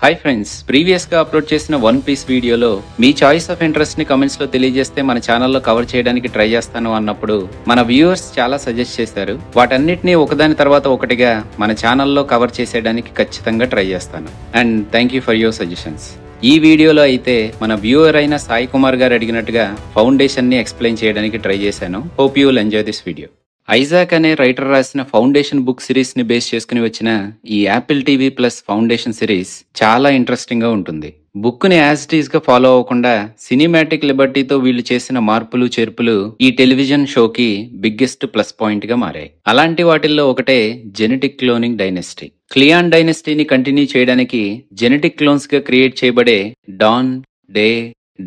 Hi friends, ప్రీవియస్గా upload చేసిన one piece వీడియోలో మీ చాయిస్ ఆఫ్ ఇంట్రెస్ట్ని కమెంట్స్లో తెలియజేస్తే మన ఛానల్లో కవర్ చేయడానికి ట్రై చేస్తాను అన్నప్పుడు మన వ్యూవర్స్ చాలా సజెస్ట్ చేశారు. వాటన్నిటినీ ఒకదాని తర్వాత ఒకటిగా మన ఛానల్లో కవర్ చేసేయడానికి ఖచ్చితంగా ట్రై చేస్తాను. And thank you for your suggestions. ఈ వీడియోలో అయితే మన వ్యూవర్ అయిన సాయి కుమార్ గారు అడిగినట్టుగా ఫౌండేషన్ని ఎక్స్ప్లెయిన్ చేయడానికి ట్రై చేశాను. Hope you will enjoy this video. Isaac అనే రైటర్ రాసిన ఫౌండేషన్ బుక్ సిరీస్ ని బేస్ చేసుకుని వచ్చిన ఈ Apple TV plus foundation series చాలా ఇంట్రెస్టింగ్ గా ఉంటుంది. బుక్ ని యాజ్ ఇట్ ఈస్ గా ఫాలో అవ్వకుండా సినిమాటిక్ లిబర్టీతో వీళ్ళు చేసిన మార్పులు చేర్పులు ఈ టెలివిజన్ షోకి బిగ్గెస్ట్ ప్లస్ పాయింట్ గా మారాయి. అలాంటి వాటిల్లో ఒకటే జెనెటిక్ క్లోనింగ్ డైనెస్టీ. క్లియాన్ డైనెస్టీని కంటిన్యూ చేయడానికి జెనెటిక్ క్లోన్స్ గా క్రియేట్ చేయబడే డాన్, డే,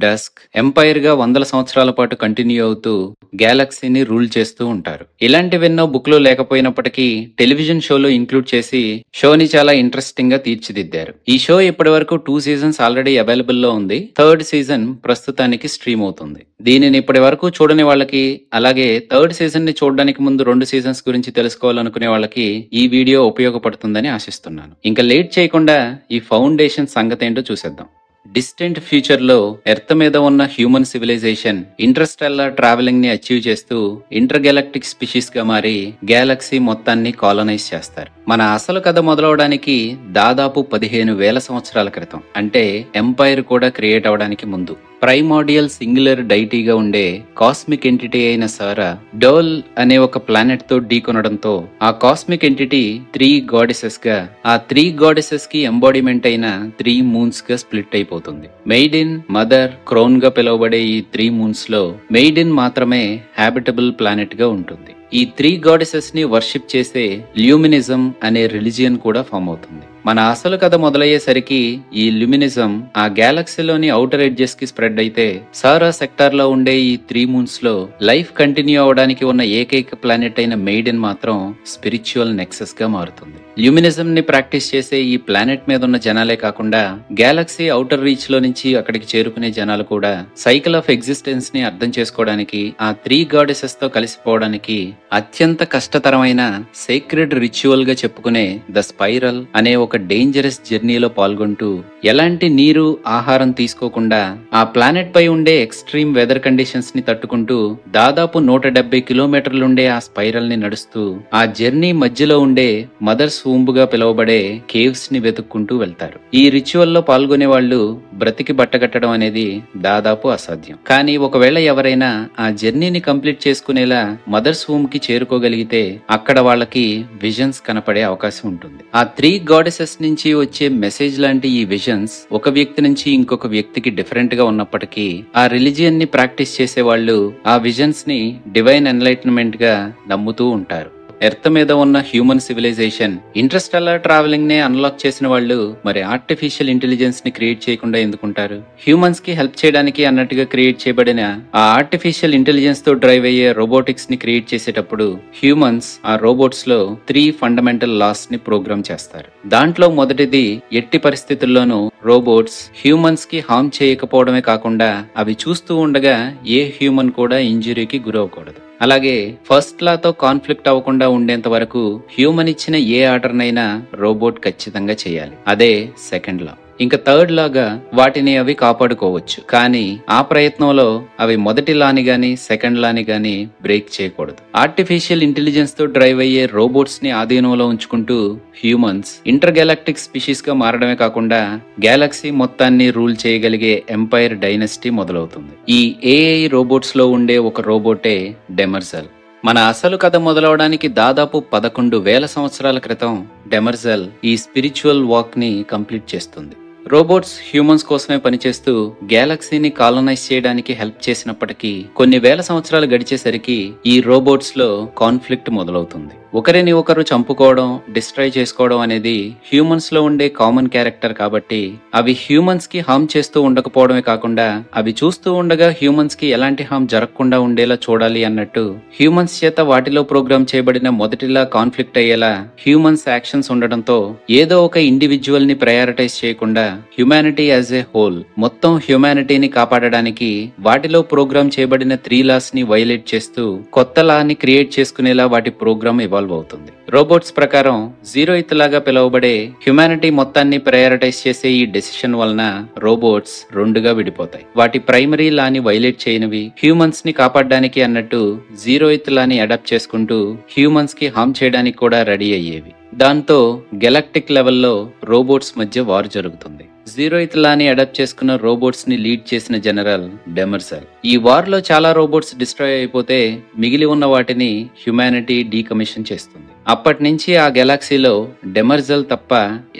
డస్క్ ఎంపైర్ గా 100 సంవత్సరాల పాటు కంటిన్యూ అవుతూ గ్యాలక్సీని రూల్ చేస్తూ ఉంటారు. ఇలాంటివెన్నో బుక్ లో లేకపోయినప్పటికీ టెలివిజన్ షోలో ఇంక్లూడ్ చేసి షోని చాలా ఇంట్రెస్టింగ్ గా తీర్చిదిద్దారు. ఈ షో ఇప్పటి వరకు 2 సీజన్స్ ఆల్రెడీ అవైలబుల్ లో ఉంది. 3rd సీజన్ ప్రస్తుతానికి స్ట్రీమ్ అవుతుంది. దీనిని ఇప్పటి వరకు చూడని వాళ్ళకి, అలాగే 3rd సీజన్ ని చూడడానికి ముందు 2 సీజన్స్ గురించి తెలుసుకోవాలనుకునే వాళ్ళకి ఈ వీడియో ఉపయోగపడుతుందని ఆశిస్తున్నాను. ఇంకా లేట్ చేయకుండా ఈ ఫౌండేషన్ సంగతి ఏంటో చూసేద్దాం. డిస్టెంట్ ఫ్యూచర్ లో ఎర్త్ మీద ఉన్న హ్యూమన్ సివిలైజేషన్ ఇంటర్స్టెల్లార్ ట్రావెలింగ్ ని అచీవ్ చేస్తూ ఇంటర్ గెలాక్టిక్ స్పీషీస్ గా మారి గ్యాలక్సీ మొత్తాన్ని కాలనైజ్ చేస్తారు. మన అసలు కథ మొదలవడానికి దాదాపు 15,000 సంవత్సరాల క్రితం, అంటే ఎంపైర్ కూడా క్రియేట్ అవడానికి ముందు, ప్రైమోడియల్ సింగులర్ డైటీగా ఉండే కాస్మిక్ ఎంటిటీ అయిన సారా డోల్ అనే ఒక ప్లానెట్ తో ఢీకొనడంతో ఆ కాస్మిక్ ఎంటిటీ 3 గాడెసెస్ గా, ఆ 3 గాడెసెస్ కి ఎంబాడిమెంట్ అయిన 3 మూన్స్ గా స్ప్లిట్ అయిపోతుంది. మెయిడిన్, మదర్, క్రోన్ గా పిలువబడే ఈ 3 మూన్స్ లో మెయిడిన్ మాత్రమే హ్యాబిటబుల్ ప్లానెట్ గా ఉంటుంది. ఈ 3 గాడెసెస్ ని వర్షిప్ చేసే ల్యూమినిజం అనే రిలిజియన్ కూడా ఫామ్ అవుతుంది. మన అసలు కథ మొదలయ్యేసరికి ఈ ల్యూమినిజం ఆ గ్యాలక్సీలోని అవుటర్ ఎడ్జెస్ కి స్ప్రెడ్ అయితే సారా సెక్టార్ లో ఉండే ఈ 3 మూన్స్ లో లైఫ్ కంటిన్యూ అవడానికి ఉన్న ఏకైక ప్లానెట్ అయిన మెయిడెన్ మాత్రం స్పిరిచువల్ నెక్సెస్ గా మారుతుంది. ల్యూమినిజం ని ప్రాక్టీస్ చేసే ఈ ప్లానెట్ మీద ఉన్న జనాలే కాకుండా గ్యాలక్సీ అవుటర్ రీచ్ లో నుంచి అక్కడికి చేరుకునే జనాలు కూడా సైకిల్ ఆఫ్ ఎగ్జిస్టెన్స్ ని అర్థం చేసుకోవడానికి, ఆ 3 గాడెసెస్ తో కలిసిపోవడానికి అత్యంత కష్టతరమైన సేక్రెడ్ రిచువల్ గా చెప్పుకునే ద స్పైరల్ అనే ఒక డేంజరస్ జర్నీలో పాల్గొంటూ ఎలాంటి నీరు, ఆహారం తీసుకోకుండా ఆ ప్లానెట్ పై ఉండే ఎక్స్ట్రీమ్ వెదర్ కండిషన్స్ ని తట్టుకుంటూ దాదాపు 170 కిలోమీటర్లుండే ఆ స్పైరల్ ని నడుస్తూ ఆ జర్నీ మధ్యలో ఉండే మదర్స్ వూంబ్ గా పిలువబడే కేవ్స్ ని వెతుక్కుంటూ వెళ్తారు. ఈ రిచువల్ లో పాల్గొనే వాళ్ళు బ్రతికి బట్టగట్టడం అనేది దాదాపు అసాధ్యం. కానీ ఒకవేళ ఎవరైనా ఆ జర్నీని కంప్లీట్ చేసుకునేలా మదర్స్ వూంబ్ కి చేరుకోగలిగితే అక్కడ వాళ్ళకి విజన్స్ కనపడే అవకాశం ఉంటుంది. ఆ 3 గాడెసెస్ నుంచి వచ్చే మెసేజ్ లాంటి ఈ విజన్స్ ఒక వ్యక్తి నుంచి ఇంకొక వ్యక్తికి డిఫరెంట్ గా ఉన్నప్పటికీ ఆ రిలిజియన్ ని ప్రాక్టీస్ చేసే వాళ్ళు ఆ విజన్స్ ని డివైన్ ఎన్లైట్మెంట్ గా నమ్ముతూ ఉంటారు. ఎర్త్ మీద ఉన్న హ్యూమన్ సివిలైజేషన్ ఇంటర్స్టెల్లార్ ట్రావెలింగ్ నే అన్లాక్ చేసిన వాళ్ళు మరి ఆర్టిఫిషియల్ ఇంటెలిజెన్స్ ని క్రియేట్ చేయకుండా ఎందుకుంటారు? హ్యూమన్స్ కి హెల్ప్ చేయడానికి అన్నట్టుగా క్రియేట్ చేయబడిన ఆ ఆర్టిఫిషియల్ ఇంటెలిజెన్స్ తో డ్రైవ్ అయ్యే రోబోటిక్స్ ని క్రియేట్ చేసేటప్పుడు హ్యూమన్స్ ఆ రోబోట్స్ లో 3 ఫండమెంటల్ లాస్ ని ప్రోగ్రామ్ చేస్తారు. దాంట్లో మొదటిది, ఎట్టి పరిస్థితుల్లోనూ రోబోట్స్ హ్యూమన్స్ కి హార్మ్ చేయకపోవడమే కాకుండా అవి చూస్తూ ఉండగా ఏ హ్యూమన్ కూడా ఇంజురీకి గురవకూడదు. అలాగే ఫస్ట్ లాతో కాన్ఫ్లిక్ట్ అవ్వకుండా ఉండేంత వరకు హ్యూమన్ ఇచ్చిన ఏ ఆర్డర్నైనా రోబోట్ ఖచ్చితంగా చేయాలి. అదే సెకండ్ లా. ఇంకా 3rd లాగా వాటిని అవి కాపాడుకోవచ్చు, కానీ ఆ ప్రయత్నంలో అవి మొదటి లాని గాని సెకండ్ లాని గాని బ్రేక్ చేయకూడదు. ఆర్టిఫిషియల్ ఇంటెలిజెన్స్ తో డ్రైవ్ అయ్యే రోబోట్స్ ని ఆధీనంలో ఉంచుకుంటూ హ్యూమన్స్ ఇంటర్ గెలాక్టిక్ స్పీషీస్ గా మారడమే కాకుండా గ్యాలక్సీ మొత్తాన్ని రూల్ చేయగలిగే ఎంపైర్ డైనస్టీ మొదలవుతుంది. ఈ ఏఐ రోబోట్స్ లో ఉండే ఒక రోబోటే డెమర్జల్. మన అసలు కథ మొదలవడానికి దాదాపు 11,000 సంవత్సరాల క్రితం డెమర్జల్ ఈ స్పిరిచువల్ వాక్ ని కంప్లీట్ చేస్తుంది. రోబోట్స్ హ్యూమన్స్ కోసమే పనిచేస్తూ గ్యాలక్సీని కాలనైజ్ చేయడానికి హెల్ప్ చేసినప్పటికీ కొన్ని వేల సంవత్సరాలు గడిచేసరికి ఈ రోబోట్స్ లో కాన్ఫ్లిక్ట్ మొదలవుతుంది. ఒకరిని ఒకరు చంపుకోవడం, డిస్ట్రాయ్ చేసుకోవడం అనేది హ్యూమన్స్ లో ఉండే కామన్ క్యారెక్టర్ కాబట్టి అవి హ్యూమన్స్ కి హార్మ్ చేస్తూ ఉండకపోవడమే కాకుండా అవి చూస్తూ ఉండగా హ్యూమన్స్ కి ఎలాంటి హార్మ్ జరగకుండా ఉండేలా చూడాలి అన్నట్టు హ్యూమన్స్ చేత వాటిలో ప్రోగ్రామ్ చేయబడిన మొదటిలా కాన్ఫ్లిక్ట్ అయ్యేలా హ్యూమన్స్ యాక్షన్స్ ఉండడంతో ఏదో ఒక ఇండివిజువల్ ని ప్రయారిటైజ్ చేయకుండా హ్యుమానిటీ యాజ్ ఏ హోల్, మొత్తం హ్యుమానిటీని కాపాడడానికి వాటిలో ప్రోగ్రామ్ చేయబడిన 3 లాస్ ని వైలేట్ చేస్తూ కొత్త లాని క్రియేట్ చేసుకునేలా వాటి ప్రోగ్రామ్ ఇవాల్వ్ అవుతుంది. రోబోట్స్ ప్రకారం జీరోయిత్ లాగా పిలువబడే హ్యుమానిటీ మొత్తాన్ని ప్రయారిటైజ్ చేసే ఈ డెసిషన్ వలన రోబోట్స్ రెండుగా విడిపోతాయి. వాటి ప్రైమరీ లాని వైలేట్ చేయనివి హ్యూమన్స్ ని కాపాడడానికి అన్నట్టు జీరోయిత్ లాని అడాప్ట్ చేసుకుంటూ హ్యూమన్స్ కి హార్మ్ చేయడానికి కూడా రెడీ అయ్యేవి. దాంతో గెలాక్టిక్ లెవెల్లో రోబోట్స్ మధ్య వార్ జరుగుతుంది. జీరోయిత్ లాని అడాప్ట్ చేసుకున్న రోబోట్స్ ని లీడ్ చేసిన జనరల్ డెమర్జెల్. ఈ వార్ లో చాలా రోబోట్స్ డిస్ట్రాయ్ అయిపోతే మిగిలి ఉన్న వాటిని హ్యుమానిటీ డీకమిషన్ చేస్తుంది. అప్పటి నుంచి ఆ గెలాక్సీలో డెమర్జెల్ తప్ప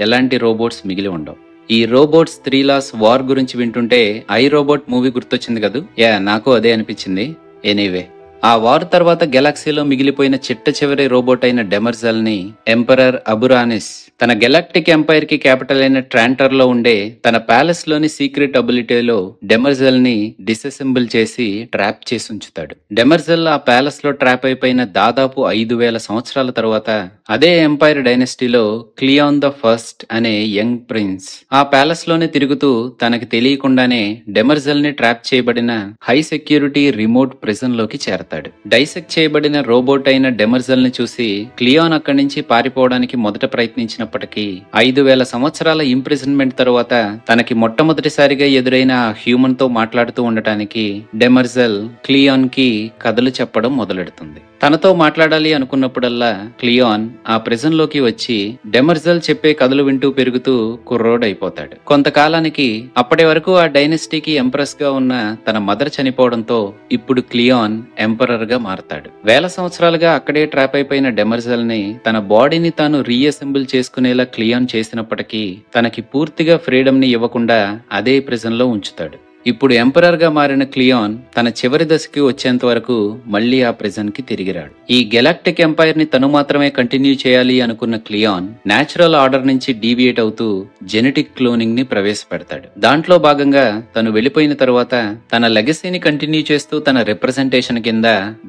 ఎలాంటి రోబోట్స్ మిగిలి ఉండవు. ఈ రోబోట్స్ 3 లాస్ వార్ గురించి వింటుంటే ఐ రోబోట్ మూవీ గుర్తొచ్చింది కదూ. నాకు అదే అనిపించింది. ఎనీవే, ఆ వార్ తర్వాత గెలాక్సీలో మిగిలిపోయిన చిట్ట చివరి రోబోట్ అయిన డెమర్జెల్ ని ఎంపరర్ అబురానిస్ తన గెలాక్టిక్ ఎంపైర్ కి క్యాపిటల్ అయిన ట్రాంటర్ లో ఉండే తన ప్యాలెస్ లోని సీక్రెట్ అబిలిటీలో డెమర్జెల్ ని డిసెసెంబుల్ చేసి ట్రాప్ చేసి ఉంచుతాడు. డెమర్జెల్ ఆ ప్యాలెస్ లో ట్రాప్ అయిపోయిన దాదాపు 5000 సంవత్సరాల తర్వాత అదే ఎంపైర్ డైనెస్టీలో క్లియాన్ ద ఫస్ట్ అనే యంగ్ ప్రిన్స్ ఆ ప్యాలెస్ లోనే తిరుగుతూ తనకి తెలియకుండానే డెమర్జెల్ ని ట్రాప్ చేయబడిన హై సెక్యూరిటీ రిమోట్ ప్రిజన్ లోకి చేరతాడు. డైసెక్ట్ చేయబడిన రోబోట్ అయిన డెమర్జెల్ ని చూసి క్లియాన్ అక్కడి నుంచి పారిపోవడానికి మొదట ప్రయత్నించినప్పటికీ 5000 సంవత్సరాల ఇంప్రిజన్మెంట్ తరువాత తనకి మొట్టమొదటిసారిగా ఎదురైన ఆ హ్యూమన్ తో మాట్లాడుతూ ఉండటానికి డెమర్జెల్ క్లియాన్ కి కథలు చెప్పడం మొదలెడుతుంది. తనతో మాట్లాడాలి అనుకున్నప్పుడల్లా క్లియాన్ ఆ ప్రిజన్ లోకి వచ్చి డెమర్జెల్ చెప్పే కథలు వింటూ పెరుగుతూ కుర్రోడైపోతాడు. కొంతకాలానికి అప్పటి వరకు ఆ డైనెస్టీకి ఎంప్రెస్ గా ఉన్న తన మదర్ చనిపోవడంతో ఇప్పుడు క్లియాన్ ఎంపరర్ గా మారతాడు. వేల సంవత్సరాలుగా అక్కడే ట్రాప్ అయిపోయిన డెమర్జెల్ ని తన బాడీని తాను రీఅసెంబుల్ చేసుకునేలా క్లియాన్ చేసినప్పటికీ తనకి పూర్తిగా ఫ్రీడమ్ ని ఇవ్వకుండా అదే ప్రిజన్ లో ఉంచుతాడు. ఇప్పుడు ఎంపరర్ గా మారిన క్లియాన్ తన చివరి దశకి వచ్చేంత వరకు మళ్లీ ఆ ప్రిజన్ కి తిరిగిరాడు. ఈ గెలాక్టిక్ ఎంపైర్ ని తను మాత్రమే కంటిన్యూ చేయాలి అనుకున్న క్లియాన్ నేచురల్ ఆర్డర్ నుంచి డీవియేట్ అవుతూ జెనెటిక్ క్లోనింగ్ ని ప్రవేశపెడతాడు. దాంట్లో భాగంగా తను వెళ్లిపోయిన తరువాత తన లెగసీని కంటిన్యూ చేస్తూ తన రిప్రజెంటేషన్ కింద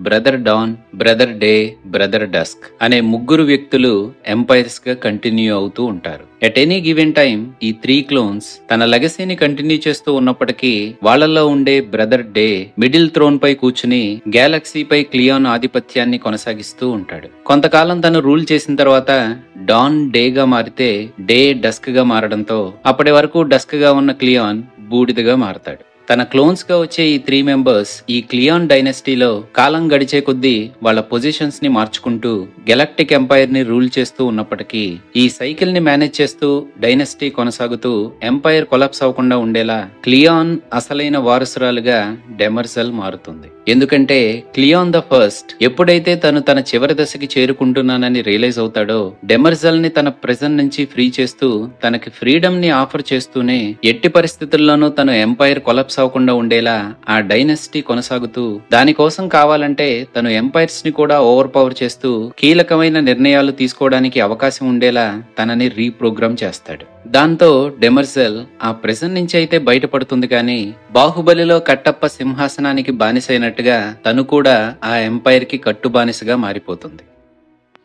brother Dawn, brother Day, brother Dusk అనే 3 వ్యక్తులు ఎంపైర్స్ గా కంటిన్యూ అవుతూ ఉంటారు. ఎట్ ఎనీ గివెన్ టైం ఈ 3 క్లోన్స్ తన లెగసీని కంటిన్యూ చేస్తూ ఉన్నప్పటికీ వాళ్ళల్లో ఉండే బ్రదర్ డే మిడిల్ థ్రోన్ పై కూర్చుని గెలాక్సీపై క్లియాన్ ఆధిపత్యాన్ని కొనసాగిస్తూ ఉంటాడు. కొంతకాలం తను రూల్ చేసిన తర్వాత డాన్ డే గా మారితే డే డస్క్ గా మారడంతో అప్పటి వరకు డస్క్ గా ఉన్న క్లియాన్ బూడిదగా మారతాడు. తన క్లోన్స్ గా వచ్చే ఈ 3 మెంబర్స్ ఈ క్లియాన్ డైనెస్టీలో కాలం గడిచే కొద్దీ వాళ్ళ పొజిషన్స్ ని మార్చుకుంటూ గెలాక్టిక్ ఎంపైర్ ని రూల్ చేస్తూ ఉన్నప్పటికీ ఈ సైకిల్ ని మేనేజ్ చేస్తూ డైనెస్టీ కొనసాగుతూ ఎంపైర్ కొలాప్స్ అవ్వకుండా ఉండేలా క్లియాన్ అసలైన వారసురాలుగా డెమర్జెల్ మారుతుంది. ఎందుకంటే క్లియాన్ ద ఫస్ట్ ఎప్పుడైతే తను తన చివరి దశకి చేరుకుంటున్నానని రియలైజ్ అవుతాడో డెమర్జెల్ ని తన ప్రెజెంట్ నుంచి ఫ్రీ చేస్తూ తనకి ఫ్రీడమ్ ని ఆఫర్ చేస్తూనే ఎట్టి పరిస్థితుల్లోనూ తను ఎంపైర్ కొలాప్స్ అవ్వకుండా ఉండేలా ఆ డైనెస్టీ కొనసాగుతూ దానికోసం కావాలంటే తను ఎంపైర్స్ ని కూడా ఓవర్ పవర్ చేస్తూ కీలకమైన నిర్ణయాలు తీసుకోవడానికి అవకాశం ఉండేలా తనని రీప్రోగ్రామ్ చేస్తాడు. దాంతో డెమర్జెల్ ఆ ప్రెజెంట్ నుంచి అయితే బయటపడుతుంది కానీ బాహుబలిలో కట్టప్ప సింహాసనానికి బానిసైనట్టుగా తను కూడా ఆ ఎంపైర్ కి కట్టు బానిసగా మారిపోతుంది.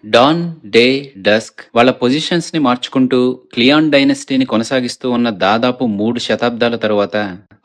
డాన్, డే, డస్క్ వాళ్ళ పొజిషన్స్ ని మార్చుకుంటూ క్లియాన్ డైనెస్టీని కొనసాగిస్తూ ఉన్న దాదాపు 3 శతాబ్దాల తరువాత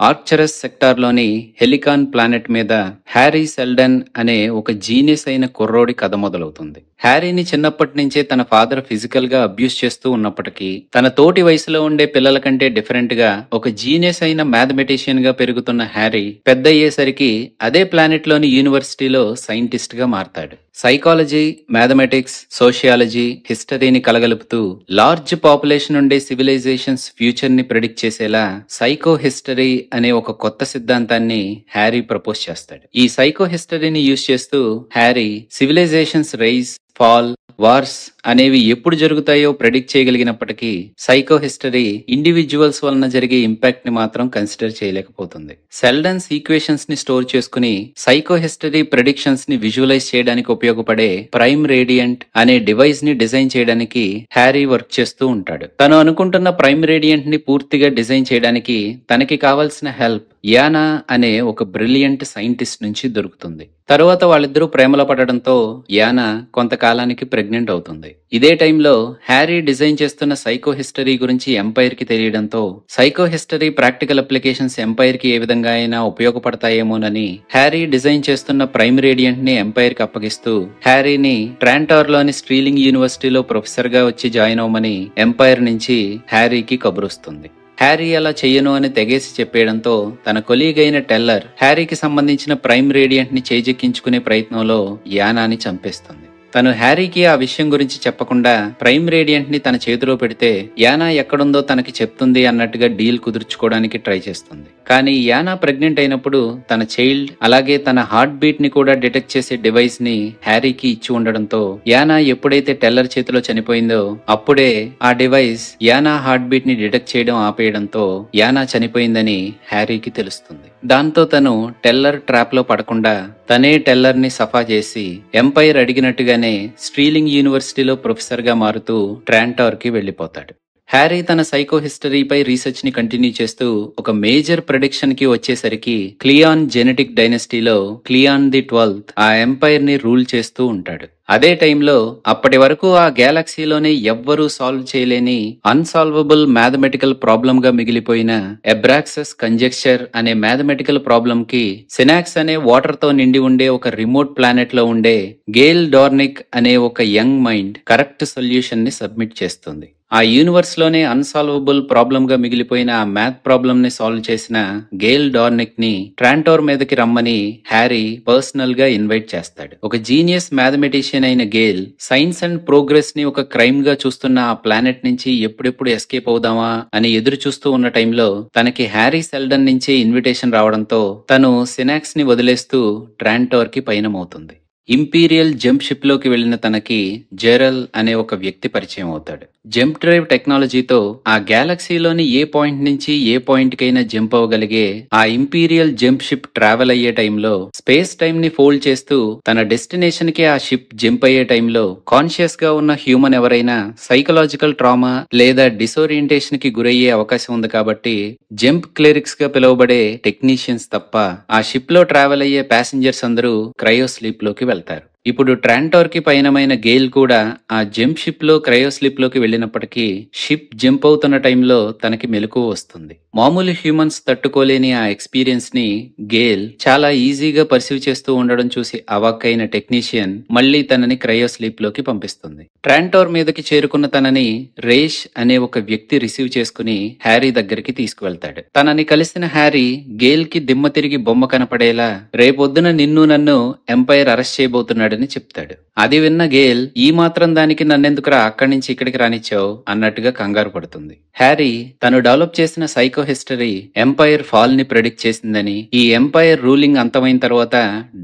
ఆర్క్చరస్ సెక్టార్ లోని హెలికాన్ ప్లానెట్ మీద హ్యారీ సెల్డన్ అనే ఒక జీనియస్ అయిన కుర్రోడి కథ మొదలవుతుంది. హ్యారీని చిన్నప్పటి నుంచే తన ఫాదర్ ఫిజికల్ గా అబ్యూస్ చేస్తూ ఉన్నప్పటికీ తన తోటి వయసులో ఉండే పిల్లల కంటే డిఫరెంట్ గా ఒక జీనియస్ అయిన మ్యాథమెటిషియన్ గా పెరుగుతున్న హ్యారీ పెద్ద అయ్యేసరికి అదే ప్లానెట్ లోని యూనివర్సిటీలో సైంటిస్ట్ గా మారతాడు. సైకాలజీ, మ్యాథమెటిక్స్, సోషియాలజీ, హిస్టరీని కలగలుపుతూ లార్జ్ పాపులేషన్ ఉండే సివిలైజేషన్స్ ఫ్యూచర్ ని ప్రిడిక్ట్ చేసేలా సైకో హిస్టరీ అనే ఒక కొత్త సిద్ధాంతాన్ని హ్యారీ ప్రపోజ్ చేస్తాడు. ఈ సైకో హిస్టరీని యూజ్ చేస్తూ Harry civilisations rise, fall, wars అనేవి ఎప్పుడు జరుగుతాయో ప్రెడిక్ట్ చేయగలిగినప్పటికీ సైకో హిస్టరీ ఇండివిజువల్స్ వలన జరిగే ఇంపాక్ట్ ని మాత్రం కన్సిడర్ చేయలేకపోతుంది. సెల్డన్స్ ఈక్వేషన్స్ ని స్టోర్ చేసుకుని సైకో హిస్టరీ ప్రెడిక్షన్స్ ని విజువలైజ్ చేయడానికి ఉపయోగపడే ప్రైమ్ రేడియంట్ అనే డివైస్ ని డిజైన్ చేయడానికి హ్యారీ వర్క్ చేస్తూ ఉంటాడు. తను అనుకుంటున్న ప్రైమ్ రేడియంట్ ని పూర్తిగా డిజైన్ చేయడానికి తనకి కావాల్సిన హెల్ప్ యానా అనే ఒక బ్రిలియంట్ సైంటిస్ట్ నుంచి దొరుకుతుంది. తరువాత వాళ్ళిద్దరూ ప్రేమలో పడడంతో యానా కొంతకాలానికి ప్రెగ్నెంట్ అవుతుంది. ఇదే టైంలో హ్యారీ డిజైన్ చేస్తున్న సైకో హిస్టరీ గురించి ఎంపైర్ కి తెలియడంతో psycho history practical applications empire కి ఏ విధంగా అయినా ఉపయోగపడతాయేమోనని హ్యారీ డిజైన్ చేస్తున్న ప్రైమ్ రేడియంట్ ని ఎంపైర్ కి అప్పగిస్తూ హ్యారీని ట్రాంటార్ లోని స్ట్రీలింగ్ యూనివర్సిటీలో ప్రొఫెసర్ గా వచ్చి జాయిన్ అవ్వమని ఎంపైర్ నుంచి హ్యారీకి కబురుస్తుంది. హ్యారీ అలా చెయ్యను అని తెగేసి చెప్పేయడంతో తన కొలీగ్ అయిన టెల్లర్ హ్యారీకి సంబంధించిన ప్రైమ్ రేడియంట్ ని చేజెక్కించుకునే ప్రయత్నంలో యానాని చంపేస్తుంది. తను హ్యారీకి ఆ విషయం గురించి చెప్పకుండా ప్రైమ్ రేడియంట్ ని తన చేతిలో పెడితే యానా ఎక్కడుందో తనకి చెప్తుంది అన్నట్టుగా డీల్ కుదుర్చుకోవడానికి ట్రై చేస్తుంది. కానీ యానా ప్రెగ్నెంట్ అయినప్పుడు తన చైల్డ్ అలాగే తన హార్ట్ బీట్ ని కూడా డిటెక్ట్ చేసే డివైస్ ని హ్యారీకి ఇచ్చి ఉండడంతో యానా ఎప్పుడైతే టెల్లర్ చేతిలో చనిపోయిందో అప్పుడే ఆ డివైస్ యానా హార్ట్ బీట్ ని డిటెక్ట్ చేయడం ఆపేయడంతో యానా చనిపోయిందని హ్యారీకి తెలుస్తుంది. దాంతో తను టెల్లర్ ట్రాప్ లో పడకుండా తనే టెల్లర్ ని సఫా చేసి ఎంపైర్ అడిగినట్టుగానే స్ట్రీలింగ్ యూనివర్సిటీలో ప్రొఫెసర్ గా మారుతూ ట్రాంటార్ కి వెళ్లిపోతాడు. హ్యారీ తన సైకో హిస్టరీపై రీసెర్చ్ ని కంటిన్యూ చేస్తూ ఒక మేజర్ ప్రెడిక్షన్ కి వచ్చేసరికి క్లియాన్ జెనెటిక్ డైనస్టీలో క్లియాన్ ది 12th ఆ ఎంపైర్ ని రూల్ చేస్తూ ఉంటాడు. అదే టైంలో అప్పటి వరకు ఆ గ్యాలక్సీలోనే ఎవ్వరూ సాల్వ్ చేయలేని అన్సాల్వబుల్ మ్యాథమెటికల్ ప్రాబ్లం గా మిగిలిపోయిన ఎబ్రాక్సస్ కంజెక్చర్ అనే మ్యాథమెటికల్ ప్రాబ్లం కి సినాక్స్ అనే వాటర్ తో నిండి ఉండే ఒక రిమోట్ ప్లానెట్ లో ఉండే గేల్ డార్నిక్ అనే ఒక యంగ్ మైండ్ కరెక్ట్ సొల్యూషన్ ని సబ్మిట్ చేస్తుంది. ఆ యూనివర్స్ లోనే అన్సాల్వబుల్ ప్రాబ్లం గా మిగిలిపోయిన ఆ మ్యాథ్ ప్రాబ్లం ని సాల్వ్ చేసిన గేల్ డార్నిక్ ని ట్రాంటార్ మీదకి రమ్మని హ్యారీ పర్సనల్ గా ఇన్వైట్ చేస్తాడు. ఒక జీనియస్ మ్యాథమెటిషియన్ అయిన గేల్ సైన్స్ అండ్ ప్రోగ్రెస్ ని ఒక క్రైమ్ గా చూస్తున్న ఆ ప్లానెట్ నుంచి ఎప్పుడెప్పుడు ఎస్కేప్ అవుదామా అని ఎదురు చూస్తూ ఉన్న టైంలో తనకి హ్యారీ సెల్డన్ నుంచే ఇన్విటేషన్ రావడంతో తను సినాక్స్ ని వదిలేస్తూ ట్రాంటార్ కి పయనమవుతుంది. ఇంపీరియల్ జంప్ షిప్ లోకి వెళ్లిన తనకి జెరల్ అనే ఒక వ్యక్తి పరిచయం అవుతాడు. జంప్ డ్రైవ్ టెక్నాలజీతో ఆ గ్యాలక్సీలోని ఏ పాయింట్ నుంచి ఏ పాయింట్ కైనా జంప్ అవ్వగలిగే ఆ ఇంపీరియల్ జంప్ షిప్ ట్రావెల్ అయ్యే టైంలో స్పేస్ టైం ని ఫోల్డ్ చేస్తూ తన డెస్టినేషన్ కి ఆ షిప్ జంప్ అయ్యే టైంలో కాన్షియస్ గా ఉన్న హ్యూమన్ ఎవరైనా సైకలాజికల్ ట్రామా లేదా డిసోరియంటేషన్ కి గురయ్యే అవకాశం ఉంది కాబట్టి జంప్ క్లెరిక్స్ గా పిలువబడే టెక్నీషియన్స్ తప్ప ఆ షిప్ లో ట్రావెల్ అయ్యే ప్యాసింజర్స్ అందరూ క్రయో స్లీప్ లోకి వెళ్తారు. ఇప్పుడు ట్రాంటార్ కి పయనమైన గేల్ కూడా ఆ జంప్ షిప్ లో క్రయో స్లీప్ లోకి వెళ్ళినప్పటికీ షిప్ జంప్ అవుతున్న టైంలో తనకి మెలకువ వస్తుంది. మామూలు హ్యూమన్స్ తట్టుకోలేని ఆ ఎక్స్పీరియన్స్ ని గేల్ చాలా ఈజీగా పర్సీవ్ చేస్తూ ఉండడం చూసి అవాక్కైన టెక్నీషియన్ మళ్లీ తనని క్రయో స్లీప్ లోకి పంపిస్తుంది. ట్రాంటార్ మీదకి చేరుకున్న తనని రేష్ అనే ఒక వ్యక్తి రిసీవ్ చేసుకుని హ్యారీ దగ్గరికి తీసుకువెళ్తాడు. తనని కలిసిన హ్యారీ గేల్ కి దిమ్మ తిరిగి బొమ్మ కనపడేలా రేపొద్దున నిన్ను నన్ను ఎంపైర్ అరెస్ట్ చేయబోతున్నాడు అని చెప్తాడు. అది విన్న గేల్ ఈ మాత్రం దానికి నన్నెందుకురా అక్కడి నుంచి ఇక్కడికి రానిచ్చావు అన్నట్టుగా కంగారు పడుతుంది. హ్యారీ తను డెవలప్ చేసిన సైకో హిస్టరీ ఎంపైర్ ఫాల్ ని ప్రెడిక్ట్ చేసిందని, ఈ ఎంపైర్ రూలింగ్ అంతమైన తర్వాత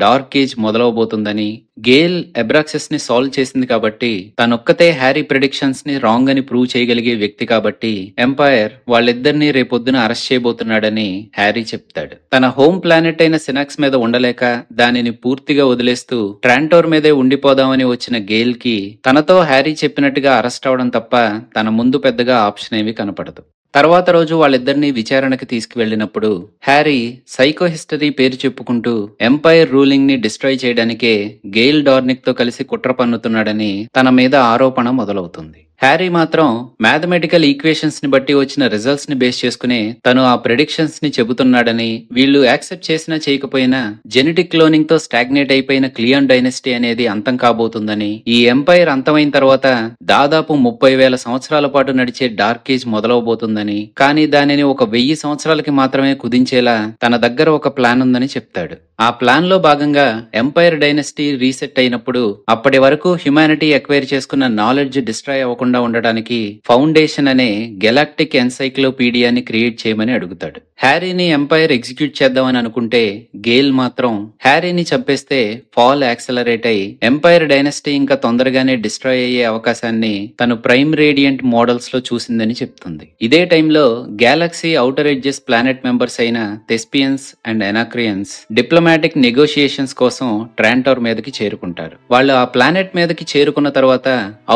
డార్క్ ఏజ్ మొదలవబోతుందని, గేల్ ఎబ్రాక్సెస్ ని సాల్వ్ చేసింది కాబట్టి తనొక్కతే హ్యారీ ప్రెడిక్షన్స్ ని రాంగ్ అని ప్రూవ్ చేయగలిగే వ్యక్తి కాబట్టి ఎంపైర్ వాళ్ళిద్దరినీ రేపొద్దున అరెస్ట్ చేయబోతున్నాడని హ్యారీ చెప్తాడు. తన హోమ్ ప్లానెట్ అయిన సినాక్స్ మీద ఉండలేక దానిని పూర్తిగా వదిలేస్తూ ట్రాంటార్ మీదే ఉండిపోదామని వచ్చిన గేల్ కి తనతో హ్యారీ చెప్పినట్టుగా అరెస్ట్ అవడం తప్ప తన ముందు పెద్దగా ఆప్షన్ ఏమీ కనపడదు. తర్వాత రోజు వాళ్ళిద్దరినీ విచారణకి తీసుకువెళ్లినప్పుడు హ్యారీ సైకో హిస్టరీ పేరు చెప్పుకుంటూ ఎంపైర్ రూలింగ్ ని డిస్ట్రాయ్ చేయడానికే గేల్ డార్నిక్ తో కలిసి కుట్ర పన్నుతున్నాడని తన మీద ఆరోపణ మొదలవుతుంది. హ్యారీ మాత్రం మ్యాథమెటికల్ ఈక్వేషన్స్ ని బట్టి వచ్చిన రిజల్ట్స్ ని బేస్ చేసుకుని తను ఆ ప్రెడిక్షన్స్ ని చెబుతున్నాడని, వీళ్ళు యాక్సెప్ట్ చేసినా చేయకపోయినా జెనెటిక్ క్లోనింగ్ తో స్టాగ్నేట్ అయిపోయిన క్లియాన్ డైనస్టీ అనేది అంతం కాబోతుందని, ఈ ఎంపైర్ అంతమైన తర్వాత దాదాపు 30,000 సంవత్సరాల పాటు నడిచే డార్క్ ఏజ్ మొదలవబోతుందని, కానీ దానిని ఒక 1000 సంవత్సరాలకి మాత్రమే కుదించేలా తన దగ్గర ఒక ప్లాన్ ఉందని చెప్తాడు. ఆ ప్లాన్ లో భాగంగా ఎంపైర్ డైనస్టీ రీసెట్ అయినప్పుడు అప్పటి వరకు హ్యుమానిటీ ఎక్వైర్ చేసుకున్న నాలెడ్జ్ డిస్ట్రాయ్ అవ్వకుండా ఉండడానికి ఫౌండేషన్ అనే గెలాక్టిక్ ఎన్సైక్లోపీడియాని క్రియేట్ చేయమని అడుగుతాడు. హ్యారీని ఎంపైర్ ఎగ్జిక్యూట్ చేద్దామని అనుకుంటే గేల్ మాత్రం హ్యారీని చంపేస్తే ఫాల్ యాక్సలరేట్ అయి ఎంపైర్ డైనస్టీ ఇంకా తొందరగానే డిస్ట్రాయ్ అయ్యే అవకాశాన్ని తను ప్రైమ్ రేడియంట్ మోడల్స్ లో చూసిందని చెప్తుంది. ఇదే టైంలో Galaxy outer edges planet members అయిన థెస్పియన్స్ అండ్ ఎనాక్రియన్స్ డిప్లొమాటిక్ నెగోషియేషన్స్ కోసం ట్రాంటార్ మీదకి చేరుకుంటారు. వాళ్ళు ఆ ప్లానెట్ మీదకి చేరుకున్న తర్వాత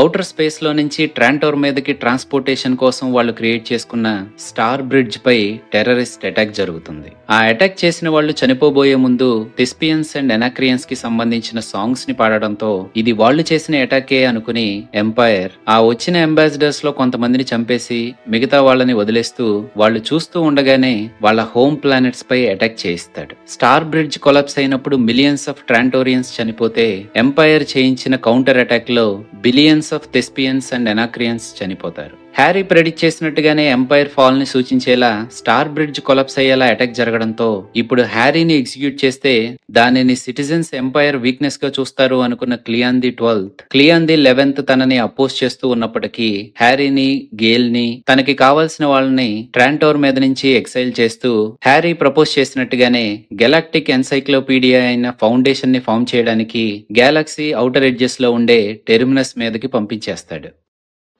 ఔటర్ స్పేస్ లో నుంచి ట్రాంటార్ మీదకి ట్రాన్స్పోర్టేషన్ కోసం వాళ్ళు క్రియేట్ చేసుకున్న స్టార్ బ్రిడ్జ్ పై టెర్రరిస్ట్ టెర్రరిస్ట్ అటాక్ జరుగుతుంది. ఆ అటాక్ చేసిన వాళ్ళు చనిపోబోయే ముందు థెస్పియన్స్ అండ్ ఎనాక్రియన్స్ కి సంబంధించిన సాంగ్స్ ని పాడడంతో ఇది వాళ్ళు చేసిన అటాకే అనుకుని ఎంపైర్ ఆ వచ్చిన అంబాసిడర్స్ లో కొంతమందిని చంపేసి మిగతా వాళ్ళని వదిలేస్తూ వాళ్ళు చూస్తూ ఉండగానే వాళ్ళ హోమ్ ప్లానెట్స్ పై అటాక్ చేయిస్తాడు. స్టార్ బ్రిడ్జ్ కొలాప్స్ అయినప్పుడు మిలియన్స్ ఆఫ్ ట్రాంటోరియన్స్ చనిపోతే ఎంపైర్ చేయించిన కౌంటర్ అటాక్ లో బిలియన్స్ ఆఫ్ థెస్పియన్స్ అండ్ ఎనాక్రియన్స్ చనిపోతారు. హ్యారీ ప్రెడిక్ట్ చేసినట్టుగానే ఎంపైర్ ఫాల్ ని సూచించేలా స్టార్ బ్రిడ్జ్ కొలాప్స్ అయ్యేలా అటాక్ జరగడంతో ఇప్పుడు హ్యారీని ఎగ్జిక్యూట్ చేస్తే దానిని సిటిజన్స్ ఎంపైర్ వీక్నెస్ గా చూస్తారు అనుకున్న క్లియాన్ ది 12th, క్లియాన్ ది 11th తనని అపోజ్ చేస్తూ ఉన్నప్పటికీ హ్యారీని, గేల్ ని తనకి కావాల్సిన వాళ్ళని ట్రాంటోర్ మీద నుంచి ఎక్సైల్ చేస్తూ హ్యారీ ప్రపోజ్ చేసినట్టుగానే గెలాక్టిక్ ఎన్సైక్లోపీడియా అయిన ఫౌండేషన్ ని ఫామ్ చేయడానికి గెలాక్సీ ఔటర్ ఎడ్జెస్ లో ఉండే టెర్మినస్ మీదకి పంపించేస్తాడు.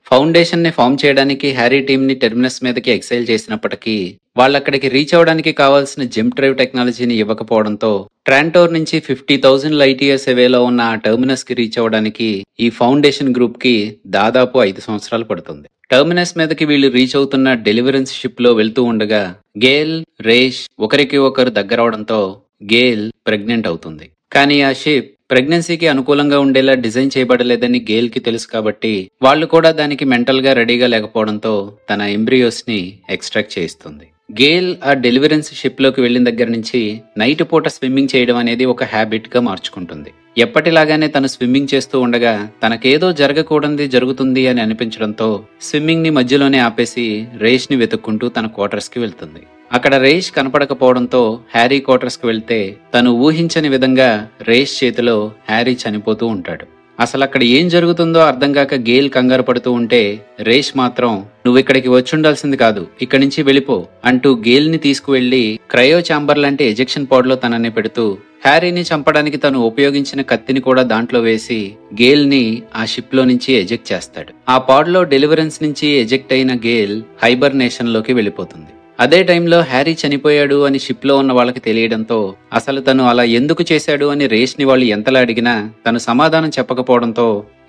ఫౌండేషన్ ని ఫామ్ చేయడానికి హ్యారీ టీమ్ ని టెర్మినస్ మీదకి ఎక్సైల్ చేసినప్పటికీ వాళ్ళక్కడికి రీచ్ అవడానికి కావాల్సిన జంప్ డ్రైవ్ టెక్నాలజీని ఇవ్వకపోవడంతో ట్రాంటోర్ నుంచి 50,000 లైట్ ఇయర్స్ అవేలో ఉన్న ఆ టెర్మినస్ కి రీచ్ అవడానికి ఈ ఫౌండేషన్ గ్రూప్ కి దాదాపు 5 సంవత్సరాలు పడుతుంది. టెర్మినస్ మీదకి వీళ్ళు రీచ్ అవుతున్న డెలివరెన్స్ షిప్ లో వెళ్తూ ఉండగా గేల్, రేష్ ఒకరికి ఒకరు దగ్గరవడంతో గేల్ ప్రెగ్నెంట్ అవుతుంది. కానీ ఆ షిప్ ప్రెగ్నెన్సీకి అనుకూలంగా ఉండేలా డిజైన్ చేయబడలేదని గేల్ కి తెలుసు కాబట్టి వాళ్ళు కూడా దానికి మెంటల్ గా రెడీగా లేకపోవడంతో తన ఎంబ్రియోస్ ని ఎక్స్ట్రాక్ట్ చేయిస్తుంది. గేల్ ఆ డెలివరెన్స్ షిప్ లోకి వెళ్లిన దగ్గర నుంచి నైట్ పూట స్విమ్మింగ్ చేయడం అనేది ఒక హ్యాబిట్ గా మార్చుకుంటుంది. ఎప్పటిలాగానే తను స్విమ్మింగ్ చేస్తూ ఉండగా తనకేదో జరగకూడనిది జరుగుతుంది అని అనిపించడంతో స్విమ్మింగ్ ని మధ్యలోనే ఆపేసి రేష్ ని వెతుక్కుంటూ తన క్వార్టర్స్ కి వెళ్తుంది. అక్కడ రేష్ కనపడకపోవడంతో హ్యారీ క్వార్టర్స్ కి వెళ్తే తను ఊహించని విధంగా రేష్ చేతిలో హ్యారీ చనిపోతూ ఉంటాడు. అసలు అక్కడ ఏం జరుగుతుందో అర్థం కాక గేల్ కంగారు పడుతూ ఉంటే రేష్ మాత్రం నువ్వు ఇక్కడికి వచ్చుండాల్సింది కాదు, ఇక్కడి నుంచి వెళ్ళిపో అంటూ గేల్ ని తీసుకువెళ్లి క్రయో ఛాంబర్ లాంటి ఎజెక్షన్ పాడ్ లో తనని పెడుతూ హ్యారీని చంపడానికి తను ఉపయోగించిన కత్తిని కూడా దాంట్లో వేసి గేల్ ని ఆ షిప్ లో నుంచి ఎజెక్ట్ చేస్తాడు. ఆ పాడ్ లో డెలివరెన్స్ నుంచి ఎజెక్ట్ అయిన గేల్ హైబర్నేషన్ లోకి వెళ్ళిపోతుంది. అదే టైంలో హ్యారీ చనిపోయాడు అని షిప్ లో ఉన్న వాళ్ళకి తెలియడంతో అసలు తను అలా ఎందుకు చేశాడు అని రేష్ ని వాళ్ళు ఎంతలా అడిగినా తను సమాధానం చెప్పకపోవడంతో